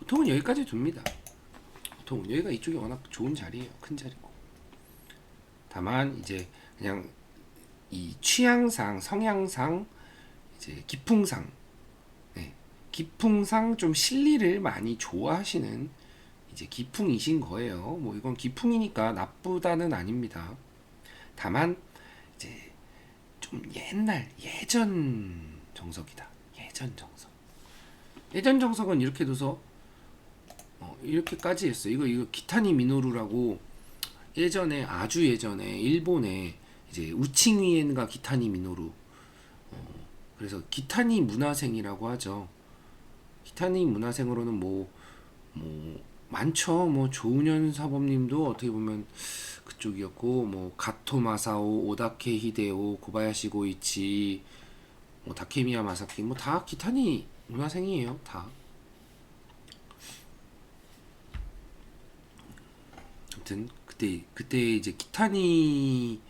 보통은 여기까지 둡니다. 보통은 여기가 이쪽이 워낙 좋은 자리예요. 큰 자리고. 다만 이제 그냥 이 취향상, 성향상, 이제 기풍상, 기풍상 좀 실리를 많이 좋아하시는 이제 기풍이신 거예요. 뭐 이건 기풍이니까 나쁘다는 아닙니다. 다만 이제 좀 예전 정석이다. 예전 정석. 예전 정석은 이렇게 둬서 이렇게까지 했어요. 이거 기타니 미노루라고 아주 예전에 일본에 이제 우칭위엔가 기타니 미노루, 그래서 기타니 문화생이라고 하죠. 기타니 문화생으로는 뭐 많죠. 뭐 조은현 사범님도 어떻게 보면 그쪽이었고, 뭐 가토 마사오, 오다케 히데오, 고바야시 고이치, 뭐 다케미야 마사키, 뭐 다 기타니 문화생이에요. 다. 아무튼 그때 이제 기타니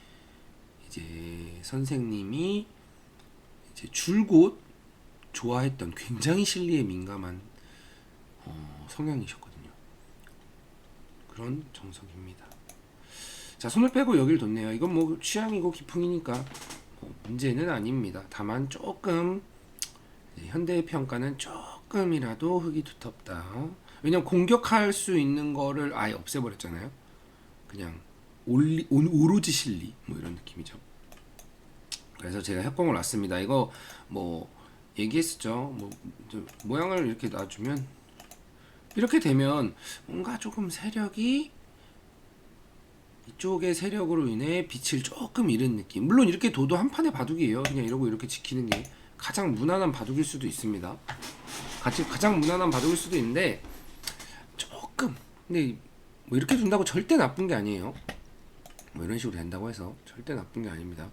이제 선생님이 이제 줄곧 좋아했던, 굉장히 실리에 민감한 성향이셨거든요. 그런 정석입니다. 자, 손을 빼고 여길 뒀네요. 이건 뭐 취향이고 기풍이니까 뭐 문제는 아닙니다. 다만 조금 현대의 평가는 조금이라도 흙이 두텁다. 왜냐면 공격할 수 있는 거를 아예 없애버렸잖아요. 그냥 오로지 실리 뭐 이런 느낌이죠. 그래서 제가 협공을 놨습니다. 이거 뭐 얘기했었죠. 뭐 모양을 이렇게 놔주면 이렇게 되면 뭔가 조금 세력이 이쪽의 세력으로 인해 빛을 조금 잃은 느낌. 물론 이렇게 둬도 한 판의 바둑이에요. 그냥 이러고 이렇게 지키는 게 가장 무난한 바둑일 수도 있습니다. 가장 무난한 바둑일 수도 있는데 조금 근데 뭐 이렇게 둔다고 절대 나쁜 게 아니에요. 뭐 이런 식으로 된다고 해서 절대 나쁜 게 아닙니다.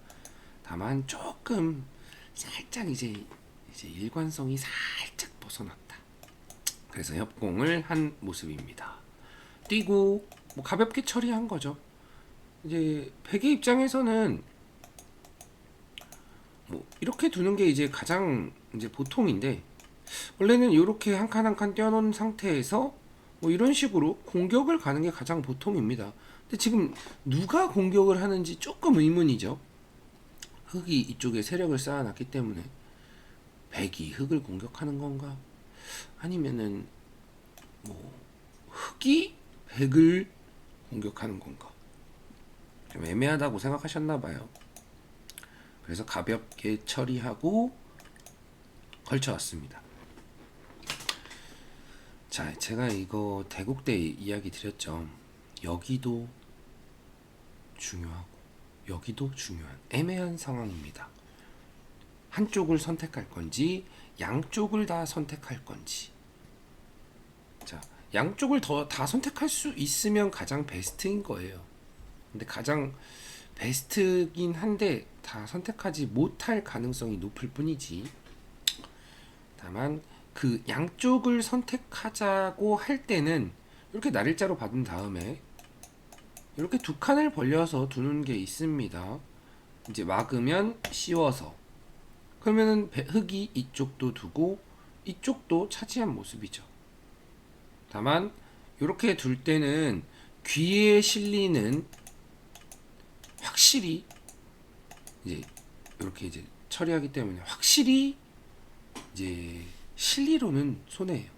다만 조금 살짝 이제 일관성이 살짝 벗어났다. 그래서 협공을 한 모습입니다. 뛰고 뭐 가볍게 처리한 거죠. 이제 백의 입장에서는 뭐 이렇게 두는 게 이제 가장 이제 보통인데 원래는 이렇게 한 칸 한 칸 떼어놓은 상태에서 뭐 이런 식으로 공격을 가는 게 가장 보통입니다. 근데 지금 누가 공격을 하는지 조금 의문이죠. 흑이 이쪽에 세력을 쌓아놨기 때문에 백이 흑을 공격하는 건가? 아니면은 뭐 흑이 백을 공격하는 건가? 좀 애매하다고 생각하셨나봐요. 그래서 가볍게 처리하고 걸쳐왔습니다. 자, 제가 이거 대국대 이야기 드렸죠. 여기도 중요하고 여기도 중요한 애매한 상황입니다. 한쪽을 선택할 건지 양쪽을 다 선택할 건지. 자, 양쪽을 다 선택할 수 있으면 가장 베스트인 거예요. 근데 가장 베스트긴 한데 다 선택하지 못할 가능성이 높을 뿐이지. 다만 그 양쪽을 선택하자고 할 때는 이렇게 날일자로 받은 다음에 이렇게 두 칸을 벌려서 두는 게 있습니다. 이제 막으면 씌워서 그러면은 흙이 이쪽도 두고 이쪽도 차지한 모습이죠. 다만 이렇게 둘 때는 귀에 실리는 확실히 이제 이렇게 이제 처리하기 때문에 확실히 이제 실리로는 손해예요.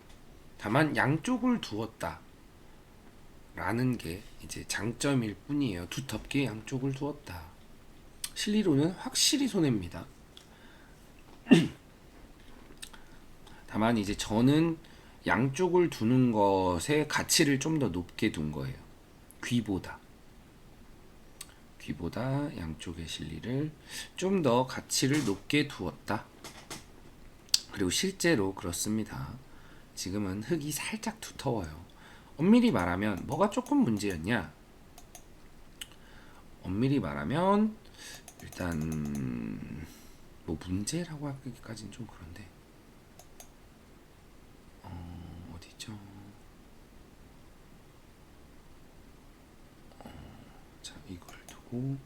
다만 양쪽을 두었다 라는 게 이제 장점일 뿐이에요. 두텁게 양쪽을 두었다. 실리로는 확실히 손해입니다. 다만 이제 저는 양쪽을 두는 것의 가치를 좀 더 높게 둔 거예요. 귀보다 양쪽의 실리를 좀 더 가치를 높게 두었다. 그리고 실제로 그렇습니다. 지금은 흙이 살짝 두터워요. 엄밀히 말하면 뭐가 조금 문제였냐? 엄밀히 말하면 일단 뭐 문제라고 하기까지는 좀 그런데 어디죠? 자, 이걸 두고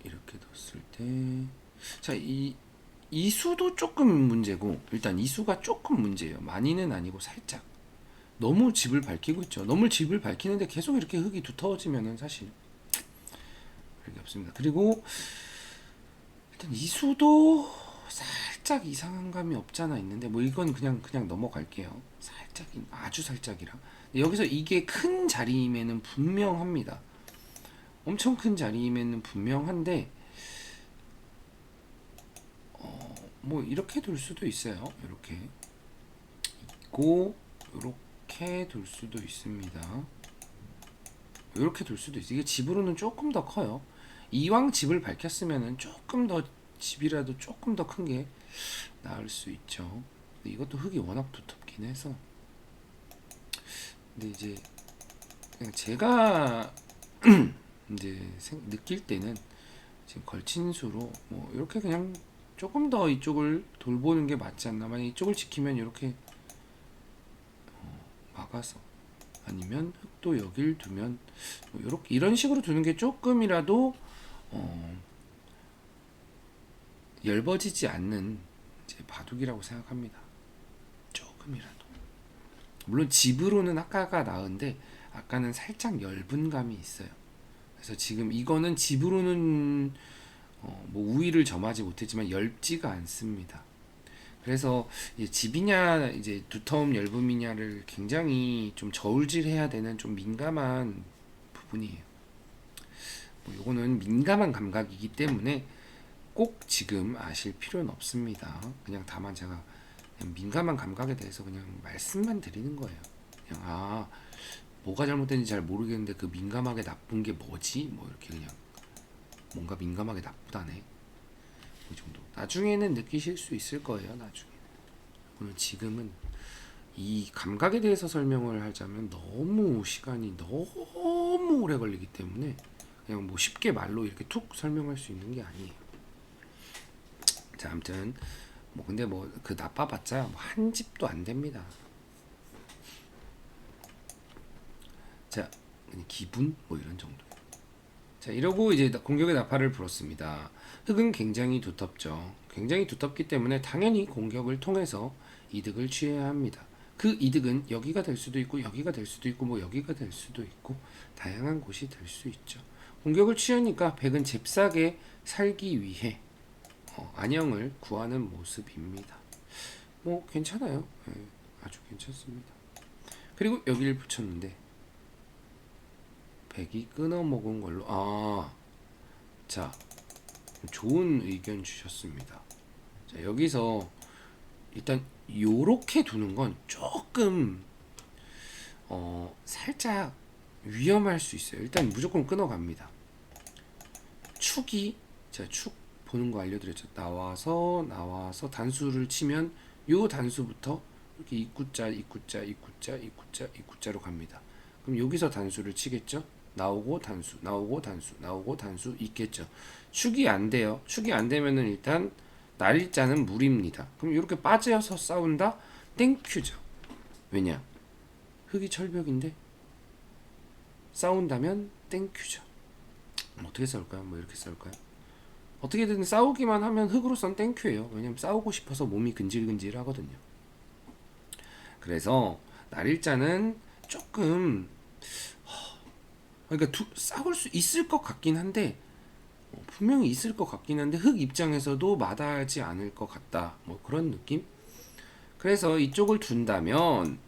이렇게 뒀을 때 자, 이 수도 조금 문제고 일단 이 수가 조금 문제예요. 많이는 아니고 살짝 너무 집을 밝히고 있죠. 너무 집을 밝히는데 계속 이렇게 흙이 두터워지면은 사실 그게 없습니다. 그리고 일단 이 수도 살짝 이상한 감이 없잖아 있는데 뭐 이건 그냥 넘어갈게요. 살짝 아주 살짝이라. 여기서 이게 큰 자리임에는 분명합니다. 엄청 큰 자리임에는 분명한데 뭐 이렇게 둘 수도 있어요. 이렇게 있고 이렇게 둘 수도 있습니다. 이렇게 둘 수도 있어요. 이게 집으로는 조금 더 커요. 이왕 집을 밝혔으면은 조금 더 집이라도 조금 더 큰 게 나을 수 있죠. 근데 이것도 흙이 워낙 두텁긴 해서. 근데 이제 그냥 제가 이제 느낄 때는 지금 걸친 수로 뭐 이렇게 그냥 조금 더 이쪽을 돌보는 게 맞지 않나. 만약 이쪽을 지키면 이렇게 막아서 아니면 흙도 여길 두면 뭐 이렇게 이런 식으로 두는 게 조금이라도 엷어지지 않는 이제 바둑이라고 생각합니다. 조금이라도 물론 집으로는 아까가 나은데 아까는 살짝 엷은 감이 있어요. 그래서 지금 이거는 집으로는 뭐 우위를 점하지 못했지만 엷지가 않습니다. 그래서 이제 집이냐 이제 두터움 엷음이냐를 굉장히 좀 저울질해야 되는 좀 민감한 부분이에요. 뭐 요거는 민감한 감각이기 때문에 꼭 지금 아실 필요는 없습니다. 그냥 다만 제가 그냥 민감한 감각에 대해서 그냥 말씀만 드리는 거예요. 그냥 뭐가 잘못된지 잘 모르겠는데 그 민감하게 나쁜 게 뭐지? 뭐 이렇게 그냥 뭔가 민감하게 나쁘다네. 그 정도. 나중에는 느끼실 수 있을 거예요. 나중에. 오늘 지금은 이 감각에 대해서 설명을 하자면 너무 시간이 너무 오래 걸리기 때문에 그냥 뭐 쉽게 말로 이렇게 툭 설명할 수 있는 게 아니에요. 자, 아무튼 뭐 근데 뭐 그 나빠봤자 뭐 한 집도 안 됩니다. 자, 기분 뭐 이런 정도. 자, 이러고 이제 공격의 나팔을 불었습니다. 흙은 굉장히 두텁죠. 굉장히 두텁기 때문에 당연히 공격을 통해서 이득을 취해야 합니다. 그 이득은 여기가 될 수도 있고 여기가 될 수도 있고 뭐 여기가 될 수도 있고 다양한 곳이 될 수 있죠. 공격을 취하니까 백은 잽싸게 살기 위해 안영을 구하는 모습입니다. 뭐 괜찮아요. 네, 아주 괜찮습니다. 그리고 여기를 붙였는데 백이 끊어먹은 걸로 자, 좋은 의견 주셨습니다. 자, 여기서 일단 요렇게 두는 건 조금 살짝 위험할 수 있어요. 일단 무조건 끊어갑니다. 축이 제가 축 보는 거 알려드렸죠. 나와서 단수를 치면 요 단수부터 이렇게 입구자로 갑니다. 그럼 여기서 단수를 치겠죠. 나오고 단수, 나오고 단수, 나오고 단수 있겠죠. 축이 안 돼요. 축이 안 되면은 일단 날일자는 무리입니다. 그럼 이렇게 빠져서 싸운다? 땡큐죠. 왜냐? 흙이 철벽인데 싸운다면 땡큐죠. 어떻게 싸울까요? 뭐 이렇게 싸울까요? 어떻게든 싸우기만 하면 흙으로선 땡큐예요. 왜냐면 싸우고 싶어서 몸이 근질근질 하거든요. 그래서 날일자는 조금 그러니까 싸울 수 있을 것 같긴 한데 분명히 있을 것 같긴 한데 흙 입장에서도 마다하지 않을 것 같다. 뭐 그런 느낌? 그래서 이쪽을 둔다면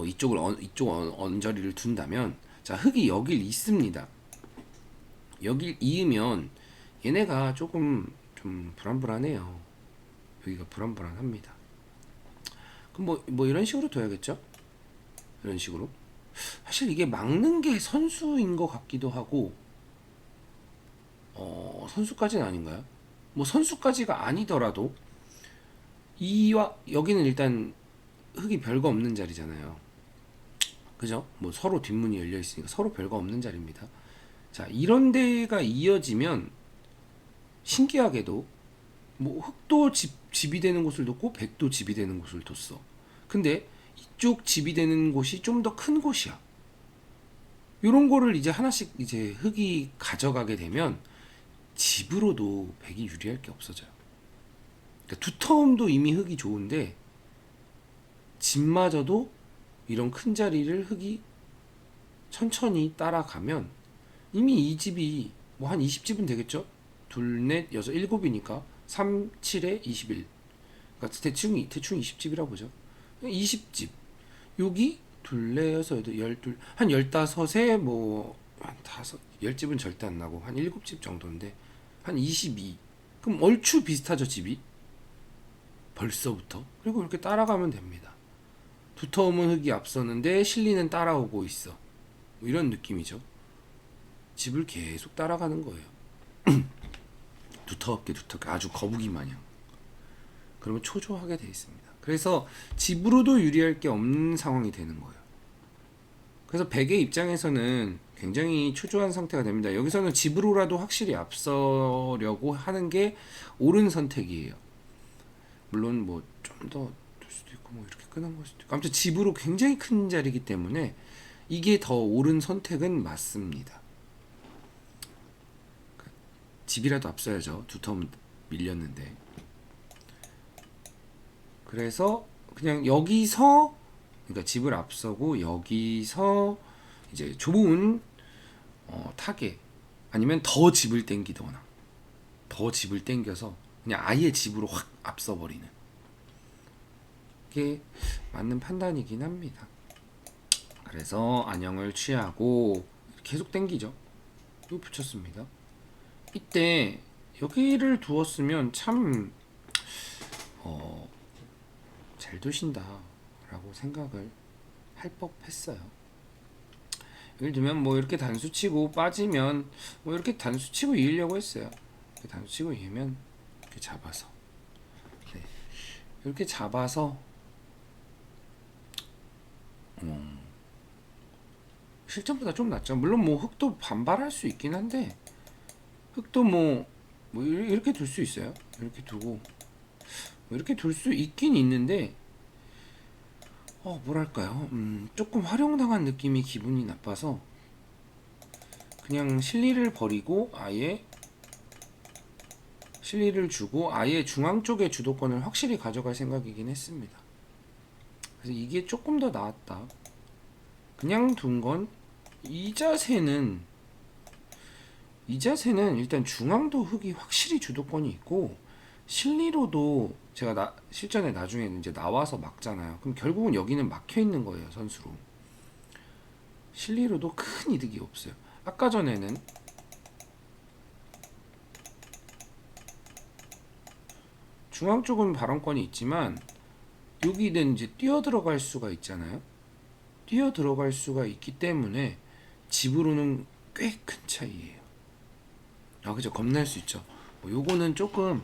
이쪽 언저리를 둔다면 자 흙이 여길 있습니다. 여길 이으면 얘네가 조금 좀 불안불안해요. 여기가 불안불안합니다. 그럼 뭐 이런 식으로 둬야겠죠? 이런 식으로. 사실 이게 막는 게 선수인 것 같기도 하고 선수까지는 아닌가요? 뭐 선수까지가 아니더라도 이와 여기는 일단 흙이 별거 없는 자리잖아요. 그죠? 뭐 서로 뒷문이 열려 있으니까 서로 별거 없는 자리입니다. 자, 이런 데가 이어지면 신기하게도 뭐 흙도 집이 되는 곳을 뒀고 백도 집이 되는 곳을 뒀어. 근데 이쪽 집이 되는 곳이 좀 더 큰 곳이야. 요런 거를 이제 하나씩 이제 흙이 가져가게 되면 집으로도 백이 유리할 게 없어져요. 그러니까 두터움도 이미 흙이 좋은데 집마저도 이런 큰 자리를 흙이 천천히 따라가면 이미 이 집이 뭐 한 20집은 되겠죠? 둘, 넷, 여섯, 일곱이니까 3, 7에 21. 그러니까 대충 20집이라고 보죠. 20집. 여기 둘, 넷, 여섯, 여덟, 열둘, 한 15에 뭐 한 10집은 절대 안 나고 한 7집 정도인데 한 22. 그럼 얼추 비슷하죠, 집이? 벌써부터. 그리고 이렇게 따라가면 됩니다. 두터움은 흙이 앞서는데 실리는 따라오고 있어. 뭐 이런 느낌이죠. 집을 계속 따라가는 거예요. 두텁게 아주 거북이 마냥. 그러면 초조하게 돼 있습니다. 그래서 집으로도 유리할 게 없는 상황이 되는 거예요. 그래서 백의 입장에서는 굉장히 초조한 상태가 됩니다. 여기서는 집으로라도 확실히 앞서려고 하는 게 옳은 선택이에요. 물론 뭐 좀 더 될 수도 있고 뭐 이렇게 끊은 걸 수도 있고 아무튼 집으로 굉장히 큰 자리이기 때문에 이게 더 옳은 선택은 맞습니다. 집이라도 앞서야죠. 두텀 밀렸는데. 그래서 그냥 여기서 그러니까 집을 앞서고 여기서 이제 좁은 타겟 아니면 더 집을 땡기거나 더 집을 땡겨서 그냥 아예 집으로 확 앞서버리는 게 맞는 판단이긴 합니다. 그래서 안형을 취하고 계속 땡기죠. 또 붙였습니다. 이때 여기를 두었으면 참 잘 두신다 라고 생각을 할 법했어요. 예를 들면 뭐 이렇게 단수 치고 빠지면 뭐 이렇게 단수 치고 이으려고 했어요. 이렇게 단수 치고 이으면 이렇게 잡아서 네. 이렇게 잡아서 실전보다 좀 낫죠. 물론 뭐 흑도 반발할 수 있긴 한데 흑도 뭐 이렇게 둘 수 있어요. 이렇게 두고 뭐 이렇게 둘 수 있긴 있는데 뭐랄까요? 조금 활용당한 느낌이 기분이 나빠서 그냥 실리를 버리고 아예 실리를 주고 아예 중앙 쪽의 주도권을 확실히 가져갈 생각이긴 했습니다. 그래서 이게 조금 더 나았다. 그냥 둔 건 이 자세는 일단 중앙도 흑이 확실히 주도권이 있고 실리로도 제가 실전에 나중에 이제 나와서 막잖아요. 그럼 결국은 여기는 막혀 있는 거예요, 선수로. 실리로도 큰 이득이 없어요. 아까 전에는 중앙 쪽은 발언권이 있지만 여기는 이제 뛰어 들어갈 수가 있잖아요. 뛰어 들어갈 수가 있기 때문에 집으로는 꽤 큰 차이예요. 그죠. 겁날 수 있죠. 요거는 조금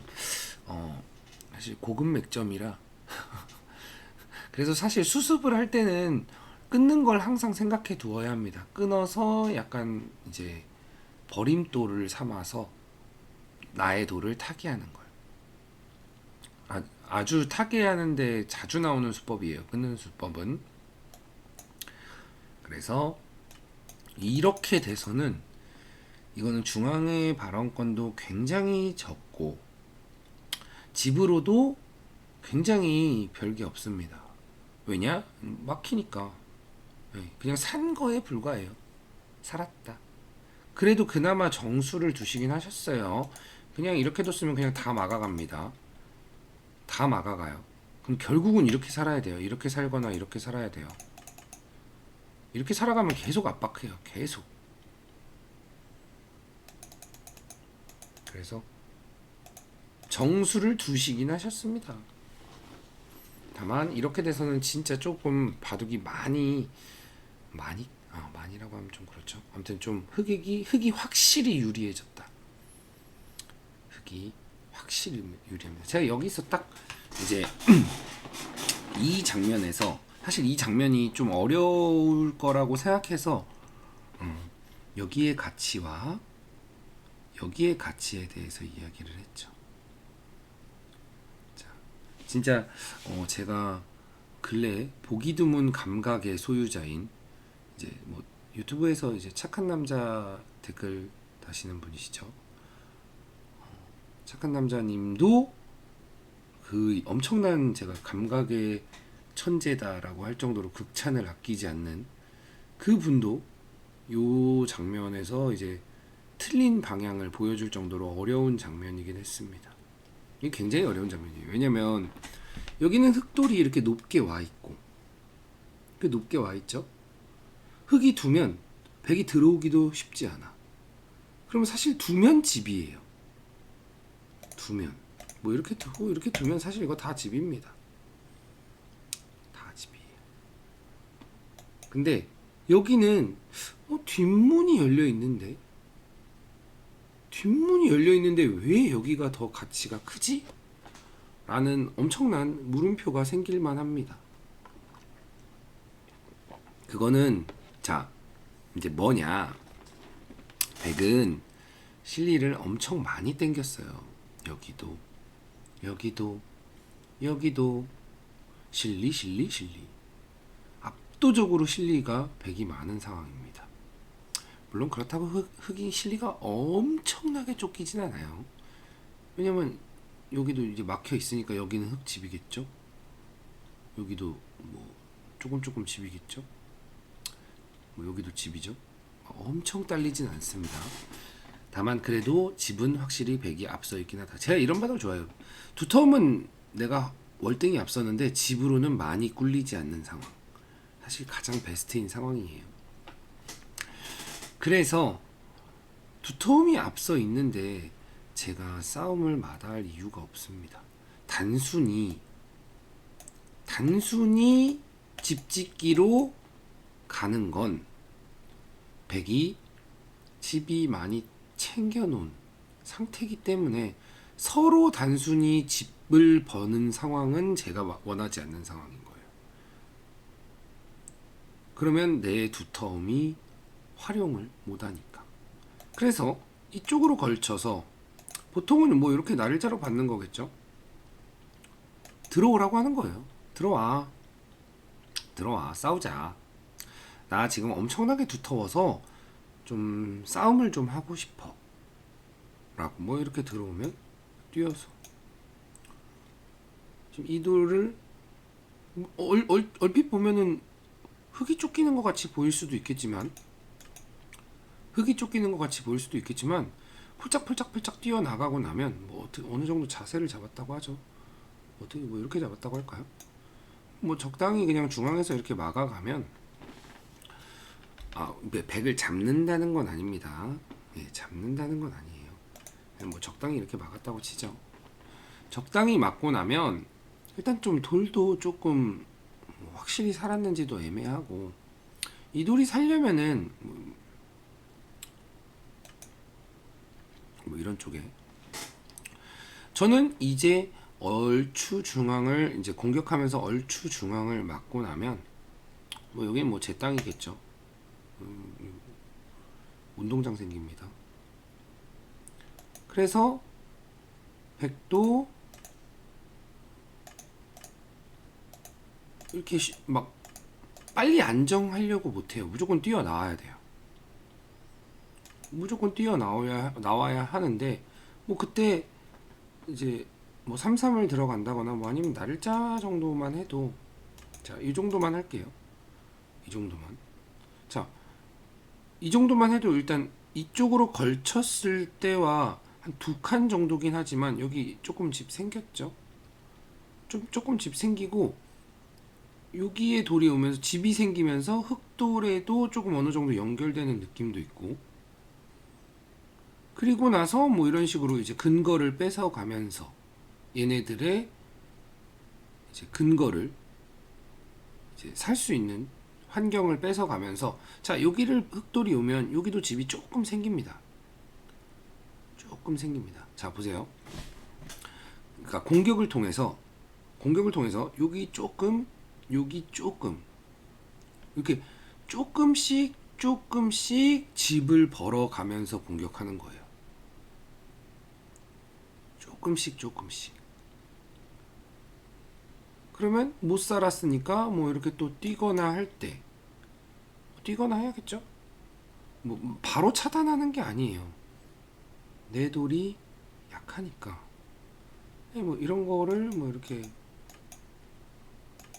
사실 고급 맥점이라 그래서 사실 수습을 할 때는 끊는 걸 항상 생각해 두어야 합니다. 끊어서 약간 이제 버림돌을 삼아서 나의 돌을 타개하는 걸. 아주 타개하는데 자주 나오는 수법이에요. 끊는 수법은. 그래서 이렇게 돼서는 이거는 중앙의 발언권도 굉장히 적고 집으로도 굉장히 별게 없습니다. 왜냐? 막히니까. 그냥 산 거에 불과해요. 살았다. 그래도 그나마 정수를 두시긴 하셨어요. 그냥 이렇게 뒀으면 그냥 다 막아갑니다. 다 막아가요. 그럼 결국은 이렇게 살아야 돼요. 이렇게 살거나 이렇게 살아야 돼요. 이렇게 살아가면 계속 압박해요. 계속. 그래서 정수를 두시긴 하셨습니다. 다만 이렇게 돼서는 진짜 조금 바둑이 많이라고 하면 좀 그렇죠. 아무튼 좀 흑이 확실히 유리해졌다. 흑이 확실히 유리합니다. 제가 여기서 딱 이제 이 장면에서 사실 이 장면이 좀 어려울 거라고 생각해서 여기의 가치와 여기의 가치에 대해서 이야기를 했죠. 자, 진짜 제가 근래 보기 드문 감각의 소유자인 이제 뭐 유튜브에서 이제 착한 남자 댓글 다시는 분이시죠. 착한 남자님도 그 엄청난 제가 감각의 천재다라고 할 정도로 극찬을 아끼지 않는 그 분도 요 장면에서 이제 틀린 방향을 보여줄 정도로 어려운 장면이긴 했습니다. 이게 굉장히 어려운 장면이에요. 왜냐면 여기는 흑돌이 이렇게 높게 와 있고 이렇게 높게 와 있죠. 흑이 두면 백이 들어오기도 쉽지 않아. 그러면 사실 두면 집이에요. 두면 뭐 이렇게 두고 이렇게 두면 사실 이거 다 집입니다. 다 집이에요. 근데 여기는 뒷문이 열려 있는데 왜 여기가 더 가치가 크지? 라는 엄청난 물음표가 생길만 합니다. 그거는 자 이제 뭐냐, 백은 실리를 엄청 많이 땡겼어요. 여기도 실리 압도적으로 실리가 백이 많은 상황입니다. 물론 그렇다고 흑이 실리가 엄청나게 쫓기진 않아요. 왜냐면 여기도 이제 막혀 있으니까 여기는 흑집이겠죠. 여기도 뭐 조금 집이겠죠. 뭐 여기도 집이죠. 엄청 딸리진 않습니다. 다만 그래도 집은 확실히 백이 앞서 있긴 하다. 제가 이런 바닥 좋아요. 두터움은 내가 월등히 앞서는데 집으로는 많이 꿀리지 않는 상황. 사실 가장 베스트인 상황이에요. 그래서 두터움이 앞서 있는데 제가 싸움을 마다할 이유가 없습니다. 단순히 집짓기로 가는 건 백이 집이 많이 챙겨놓은 상태이기 때문에 서로 단순히 집을 버는 상황은 제가 원하지 않는 상황인 거예요. 그러면 내 두터움이 활용을 못하니까. 그래서 이쪽으로 걸쳐서 보통은 뭐 이렇게 날짜로 받는 거겠죠. 들어오라고 하는 거예요. 들어와 싸우자. 나 지금 엄청나게 두터워서 좀 싸움을 좀 하고 싶어 라고 뭐 이렇게 들어오면 뛰어서 지금 이 돌을 얼핏 보면은 흙이 쫓기는 것 같이 보일 수도 있겠지만 폴짝폴짝 뛰어나가고 나면 뭐 어느 정도 자세를 잡았다고 하죠. 어떻게 뭐 이렇게 잡았다고 할까요? 뭐 적당히 그냥 중앙에서 이렇게 막아가면 백을 잡는다는 건 아닙니다. 예, 잡는다는 건 아니에요. 그냥 뭐 적당히 이렇게 막았다고 치죠. 적당히 막고 나면 일단 좀 돌도 조금 뭐 확실히 살았는지도 애매하고 이 돌이 살려면은 뭐 이런 쪽에 저는 이제 얼추 중앙을 이제 공격하면서 얼추 중앙을 막고 나면 뭐 여기 뭐 제 땅이겠죠. 운동장 생깁니다. 그래서 백도 이렇게 막 빨리 안정하려고 못해요. 무조건 뛰어나와야 돼요. 무조건 나와야 하는데 뭐 그때 이제 뭐 3-3을 들어간다거나 뭐 아니면 날짜 정도만 해도 자, 이 정도만 할게요. 이 정도만. 자, 이 정도만 해도 일단 이쪽으로 걸쳤을 때와 한 2칸 정도긴 하지만 여기 조금 집 생겼죠. 조금 집 생기고 여기에 돌이 오면서 집이 생기면서 흙돌에도 조금 어느 정도 연결되는 느낌도 있고 그리고 나서 뭐 이런 식으로 이제 근거를 뺏어 가면서 얘네들의 이제 근거를 이제 살 수 있는 환경을 뺏어 가면서 자, 여기를 흙돌이 오면 여기도 집이 조금 생깁니다. 자, 보세요. 그러니까 공격을 통해서 여기 조금 이렇게 조금씩 집을 벌어가면서 공격하는 거예요. 조금씩. 그러면 못 살았으니까 뭐 이렇게 또 뛰거나 할 때 뛰거나 해야겠죠. 뭐 바로 차단하는 게 아니에요. 내 돌이 약하니까. 뭐 이런 거를 뭐 이렇게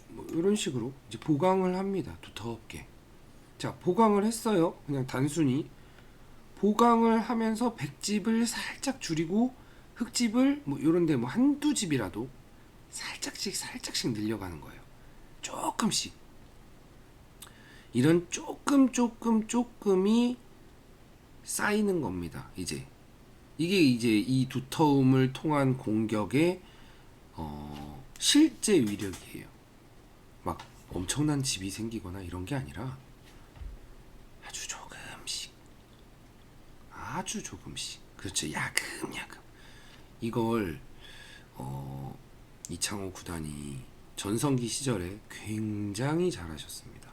뭐 이런 식으로 이제 보강을 합니다. 두텁게. 자, 보강을 했어요. 그냥 단순히 보강을 하면서 백집을 살짝 줄이고 흙집을 뭐 요런데 뭐 한두 집이라도 살짝씩 늘려가는 거예요. 조금씩. 이런 조금이 쌓이는 겁니다. 이제 이게 이제 이 두터움을 통한 공격의 실제 위력이에요. 막 엄청난 집이 생기거나 이런 게 아니라 아주 조금씩. 그렇죠. 야금야금. 이걸 이창호 구단이 전성기 시절에 굉장히 잘하셨습니다.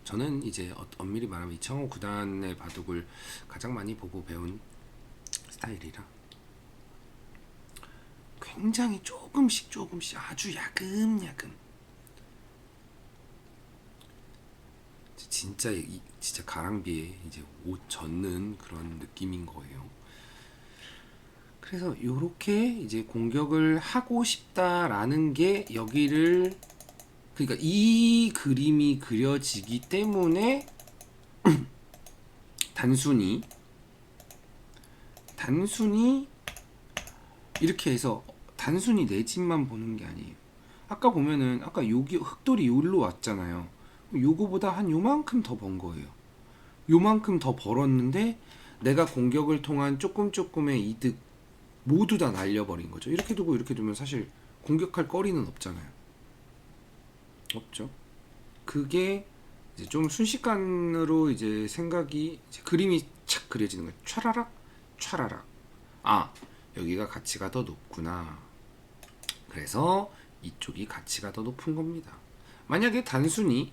저는 이제 엄밀히 말하면 이창호 구단의 바둑을 가장 많이 보고 배운 스타일이라 굉장히 조금씩 아주 야금야금 진짜 가랑비에 이제 옷 젖는 그런 느낌인 거예요. 그래서 요렇게 이제 공격을 하고 싶다라는 게 여기를 그러니까 이 그림이 그려지기 때문에 단순히 이렇게 해서 단순히 내 집만 보는 게 아니에요. 아까 보면은 아까 여기 흑돌이 여기로 왔잖아요. 요거보다 한 요만큼 더 번 거예요. 요만큼 더 벌었는데 내가 공격을 통한 조금의 이득 모두 다 날려버린 거죠. 이렇게 두고 이렇게 두면 사실 공격할 거리는 없잖아요. 없죠. 그게 이제 좀 순식간으로 이제 생각이 이제 그림이 착 그려지는 거예요. 촤라락 촤라락. 아, 여기가 가치가 더 높구나. 그래서 이쪽이 가치가 더 높은 겁니다. 만약에 단순히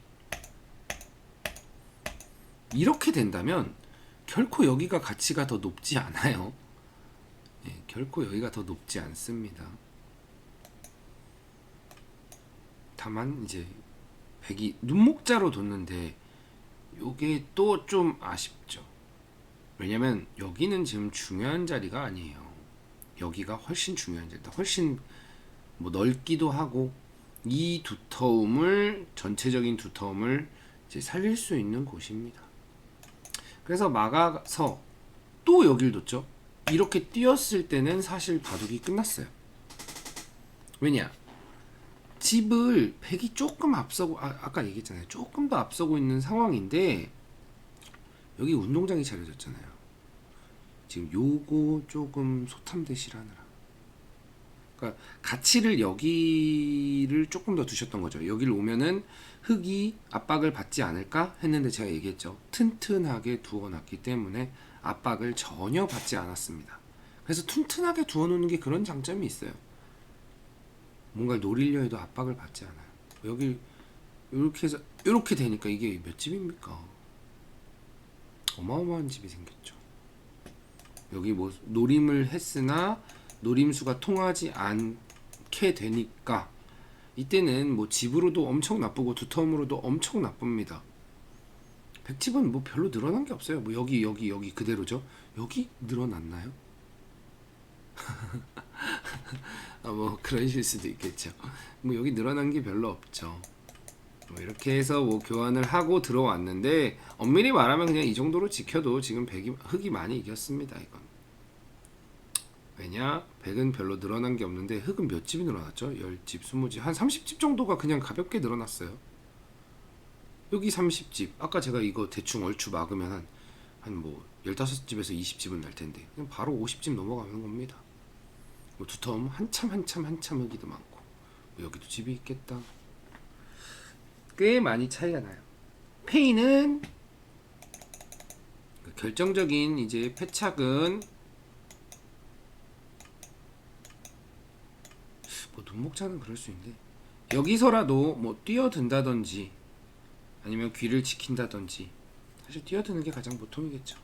이렇게 된다면 결코 여기가 가치가 더 높지 않아요. 예, 결코 여기가 더 높지 않습니다. 다만 이제 백이 눈목자로 뒀는데 요게 또 좀 아쉽죠. 왜냐면 여기는 지금 중요한 자리가 아니에요. 여기가 훨씬 중요한 자리다. 훨씬 뭐 넓기도 하고 이 두터움을 전체적인 두터움을 이제 살릴 수 있는 곳입니다. 그래서 막아서 또 여길 뒀죠. 이렇게 뛰었을 때는 사실 바둑이 끝났어요. 왜냐? 집을 백이 조금 앞서고 아까 얘기했잖아요. 조금 더 앞서고 있는 상황인데 여기 운동장이 차려졌잖아요. 지금 요거 조금 소탐대실하느라. 그러니까 가치를 여기를 조금 더 두셨던 거죠. 여기를 오면은 흙이 압박을 받지 않을까 했는데 제가 얘기했죠. 튼튼하게 두어놨기 때문에 압박을 전혀 받지 않았습니다. 그래서 튼튼하게 두어놓는 게 그런 장점이 있어요. 뭔가를 노리려 해도 압박을 받지 않아요. 여기 이렇게 해서 이렇게 되니까 이게 몇 집입니까? 어마어마한 집이 생겼죠. 여기 뭐 노림을 했으나 노림수가 통하지 않게 되니까 이때는 뭐 집으로도 엄청 나쁘고 두터움으로도 엄청 나쁩니다. 백집은 뭐 별로 늘어난 게 없어요. 뭐 여기 그대로죠. 여기 늘어났나요? 뭐 그러실 수도 있겠죠. 뭐 여기 늘어난 게 별로 없죠. 뭐 이렇게 해서 뭐 교환을 하고 들어왔는데 엄밀히 말하면 그냥 이 정도로 지켜도 지금 흑이 많이 이겼습니다. 이건 왜냐? 백은 별로 늘어난 게 없는데 흑은 몇 집이 늘어났죠? 10집, 20집, 한 30집 정도가 그냥 가볍게 늘어났어요. 여기 30집. 아까 제가 이거 대충 얼추 막으면 한 뭐 15집에서 20집은 날 텐데 그냥 바로 50집 넘어가는 겁니다. 뭐 두터움 한참 흑이 더 많고 뭐 여기도 집이 있겠다. 꽤 많이 차이가 나요. 페이는 결정적인 이제 패착은 뭐 눈목자는 그럴 수 있는데 여기서라도 뭐 뛰어든다든지 아니면 귀를 지킨다든지 사실 뛰어드는 게 가장 보통이겠죠.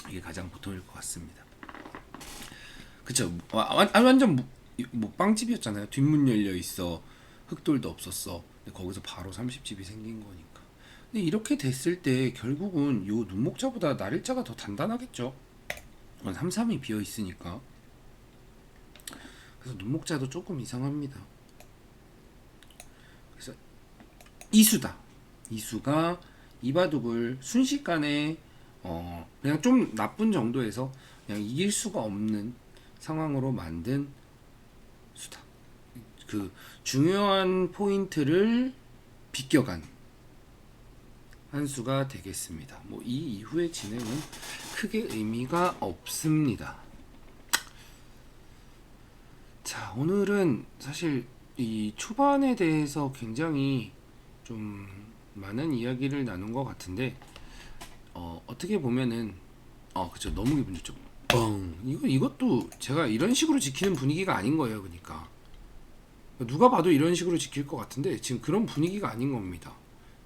이게 가장 보통일 것 같습니다. 그쵸? 완전 뭐 빵집이었잖아요. 뒷문 열려 있어. 흑돌도 없었어. 근데 거기서 바로 30집이 생긴 거니까. 근데 이렇게 됐을 때 결국은 요 눈목자보다 날일자가 더 단단하겠죠. 3-3이 비어 있으니까. 그래서 눈목자도 조금 이상합니다. 그래서 이수다. 이수가 이 바둑을 순식간에 그냥 좀 나쁜 정도에서 그냥 이길 수가 없는 상황으로 만든 수다. 그 중요한 포인트를 비껴간 한 수가 되겠습니다. 뭐 이 이후의 진행은 크게 의미가 없습니다. 자, 오늘은 사실 이 초반에 대해서 굉장히 좀 많은 이야기를 나눈 것 같은데 어떻게 보면은 그쵸, 너무 기분 좋죠. 이것도 제가 이런 식으로 지키는 분위기가 아닌 거예요. 그러니까 누가 봐도 이런 식으로 지킬 것 같은데 지금 그런 분위기가 아닌 겁니다.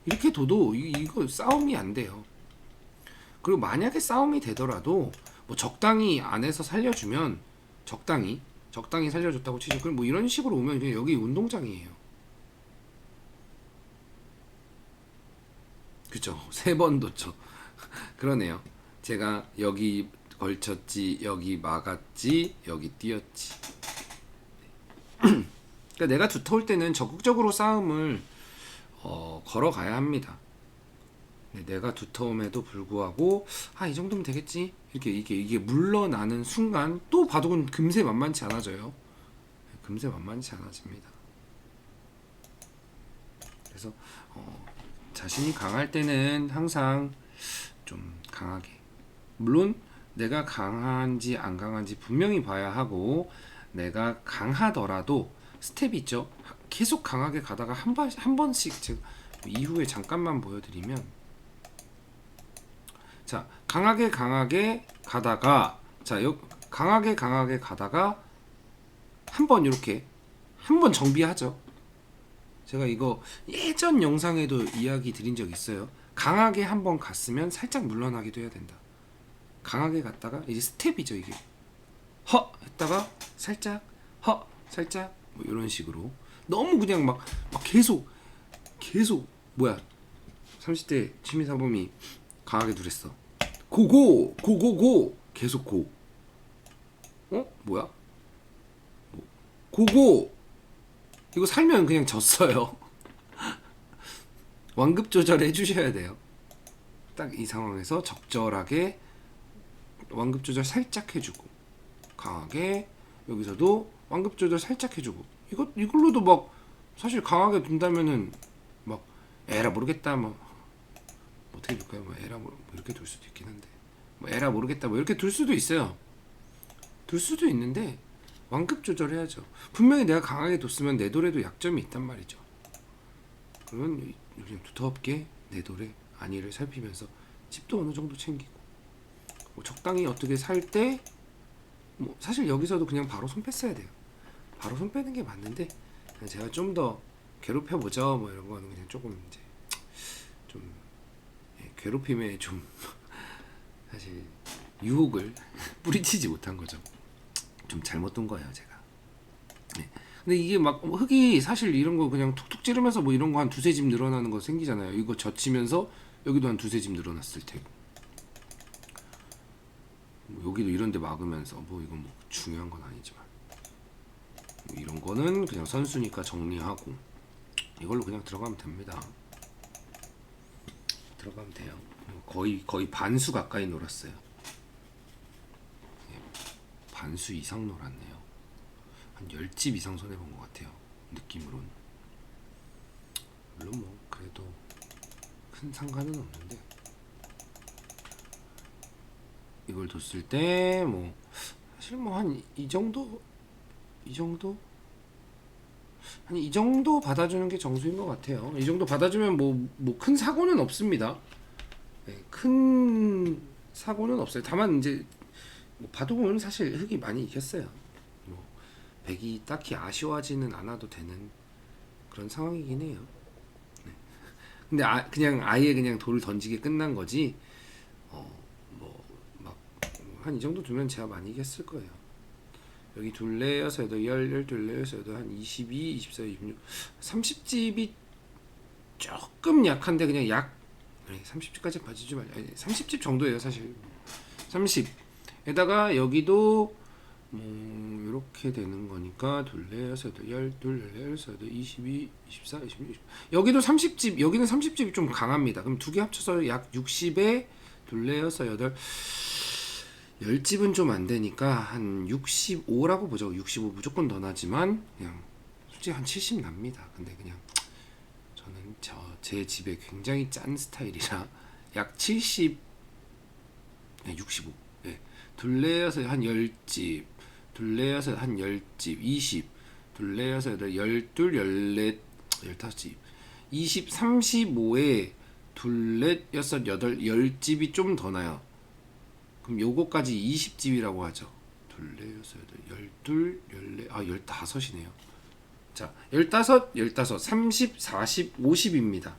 이렇게 둬도 이거 싸움이 안 돼요. 그리고 만약에 싸움이 되더라도 뭐 적당히 안에서 살려주면 적당히 살려줬다고 치죠. 그럼 뭐 이런 식으로 오면 그냥 여기 운동장이에요. 그쵸? 3번 뒀죠. 그러네요. 제가 여기 걸쳤지, 여기 막았지, 여기 뛰었지. 그러니까 그러니까 내가 두터울 때는 적극적으로 싸움을 걸어가야 합니다. 내가 두터움에도 불구하고 이 정도면 되겠지 이렇게 이게 물러나는 순간 또 바둑은 금세 만만치 않아져요. 금세 만만치 않아집니다. 그래서 자신이 강할 때는 항상 좀 강하게, 물론 내가 강한지 안 강한지 분명히 봐야 하고, 내가 강하더라도 스텝이 있죠. 계속 강하게 가다가 한 번씩 제가 이후에 잠깐만 보여드리면, 자, 강하게 가다가, 강하게 가다가 한 번 이렇게 한 번 정비하죠. 제가 이거 예전 영상에도 이야기 드린 적 있어요. 강하게 한 번 갔으면 살짝 물러나기도 해야 된다. 강하게 갔다가 이제 스텝이죠. 이게 했다가 살짝 살짝 뭐 이런 식으로, 너무 그냥 막 계속 뭐야, 30대 취미사범이 강하게 누랬어. 고고 계속 고. 뭐야? 고고. 이거 살면 그냥 졌어요. 완급 조절해 주셔야 돼요. 딱 이 상황에서 적절하게 완급 조절 살짝 해주고, 강하게 여기서도 완급 조절 살짝 해주고, 이걸로도 막 사실 강하게 둔다면은 막 에라 모르겠다 뭐 어떻게 둘까요? 뭐 에라 뭐 이렇게 둘 수도 있긴 한데, 뭐 에라 모르겠다 뭐 이렇게 둘 수도 있어요. 둘 수도 있는데 완급 조절해야죠. 분명히 내가 강하게 뒀으면 내 돌에도 약점이 있단 말이죠. 그러면 그냥 두텁게 내 돌의 안위를 살피면서 칩도 어느 정도 챙기고, 뭐 적당히 어떻게 살 때, 뭐 사실 여기서도 그냥 바로 손 뺐어야 돼요. 바로 손 빼는 게 맞는데, 그냥 제가 좀 더 괴롭혀 보죠 뭐 이런 거는 그냥 조금 이제 좀 괴롭힘에 좀 사실 유혹을 뿌리치지 못한 거죠. 좀 잘못 둔 거예요 제가. 네. 근데 이게 막 흙이 사실 이런 거 그냥 툭툭 찌르면서 뭐 이런 거 한 두세 집 늘어나는 거 생기잖아요. 이거 젖히면서 여기도 한 두세 집 늘어났을 테고, 뭐 여기도 이런데 막으면서 뭐 이건 뭐 중요한 건 아니지만, 뭐 이런 거는 그냥 선수니까 정리하고 이걸로 그냥 들어가면 됩니다. 들어가면 돼요. 거의 반수 가까이 놀았어요. 반수 이상 놀았네요. 한 10집 이상 손해본 것 같아요. 느낌으론. 물론 뭐 그래도 큰 상관은 없는데, 이걸 뒀을 때 뭐 사실 뭐 한 이 정도 한 이 정도 받아주는 게 정수인 것 같아요. 이 정도 받아주면 뭐 큰 사고는 없습니다. 네, 큰 사고는 없어요. 다만 이제 뭐 바둑은 사실 흙이 많이 이겼어요. 뭐 백이 딱히 아쉬워하지는 않아도 되는 그런 상황이긴 해요. 네. 근데 그냥 아예 그냥 돌을 던지게 끝난 거지. 뭐 막 한 이 정도 두면 제가 많이 이겼을 거예요. 여기 둘레 여섯 여덟 열 둘레 여섯 여덟 한 22, 24, 26, 30집이 조금 약한데 그냥 30집까지 봐주지 말자. 30집 정도예요 사실. 30에다가 여기도 뭐 이렇게 되는 거니까 둘레 여섯 여덟 열 둘레 여섯 여덟 22, 24, 26, 20. 여기도 30집, 여기는 30집이 좀 강합니다. 그럼 두 개 합쳐서 약 60에 둘레 여섯 여덟 10집은 좀 안 되니까 한 65라고 보죠. 65 무조건 더 나지만 그냥 솔직히 한 70 납니다. 근데 그냥 저는 제 집에 굉장히 짠 스타일이라 약 70, 65. 네. 둘레여서 한 10집, 둘레여서 한 10집, 20, 둘레여서 12, 14, 15집, 20, 35에 둘레, 여섯, 여덟, 10집이 좀 더 나요. 그럼 요거까지 20집이라고 하죠. 둘레, 여섯, 여덟, 12, 14, 15이네요. 자, 15, 30, 40, 50입니다.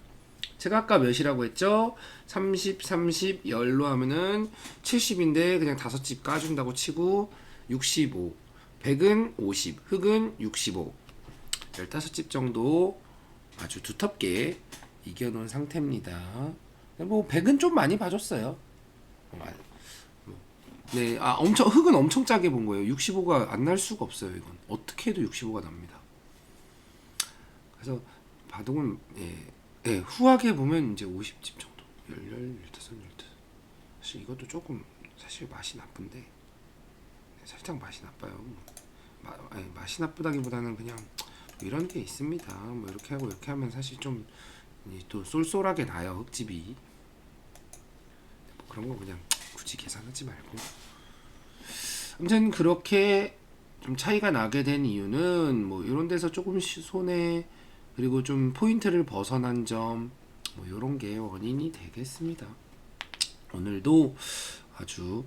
제가 아까 몇이라고 했죠? 30, 30, 10로 하면은 70인데 그냥 5집 까준다고 치고 65, 100은 50, 흙은 65, 15집 정도 아주 두텁게 이겨놓은 상태입니다. 뭐 100은 좀 많이 봐줬어요. 네, 흙은 엄청 짜게 본 거예요. 65가 안 날 수가 없어요. 이건 어떻게 해도 65가 납니다. 그래서 바둑은 후하게 보면 이제 50집 정도. 15. 사실 이것도 조금 사실 맛이 나쁜데 살짝 맛이 나빠요. 맛이 나쁘다기보다는 그냥 뭐 이런 게 있습니다. 뭐 이렇게 하고 이렇게 하면 사실 좀 또 쏠쏠하게 나요, 흙집이. 뭐 그런 거 그냥 굳이 계산하지 말고. 아무튼 그렇게 좀 차이가 나게 된 이유는 뭐 이런 데서 조금 손해, 그리고 좀 포인트를 벗어난 점, 뭐 이런 게 원인이 되겠습니다. 오늘도 아주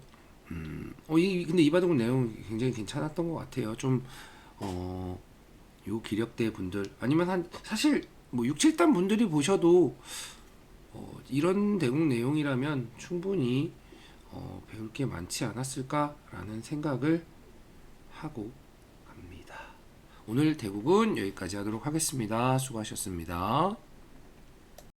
근데 이 바둑은 내용 굉장히 괜찮았던 것 같아요. 좀 요 기력대 분들 아니면 사실 뭐 6, 7단 분들이 보셔도 이런 대국 내용이라면 충분히 배울 게 많지 않았을까라는 생각을 하고 갑니다. 오늘 대국은 여기까지 하도록 하겠습니다. 수고하셨습니다.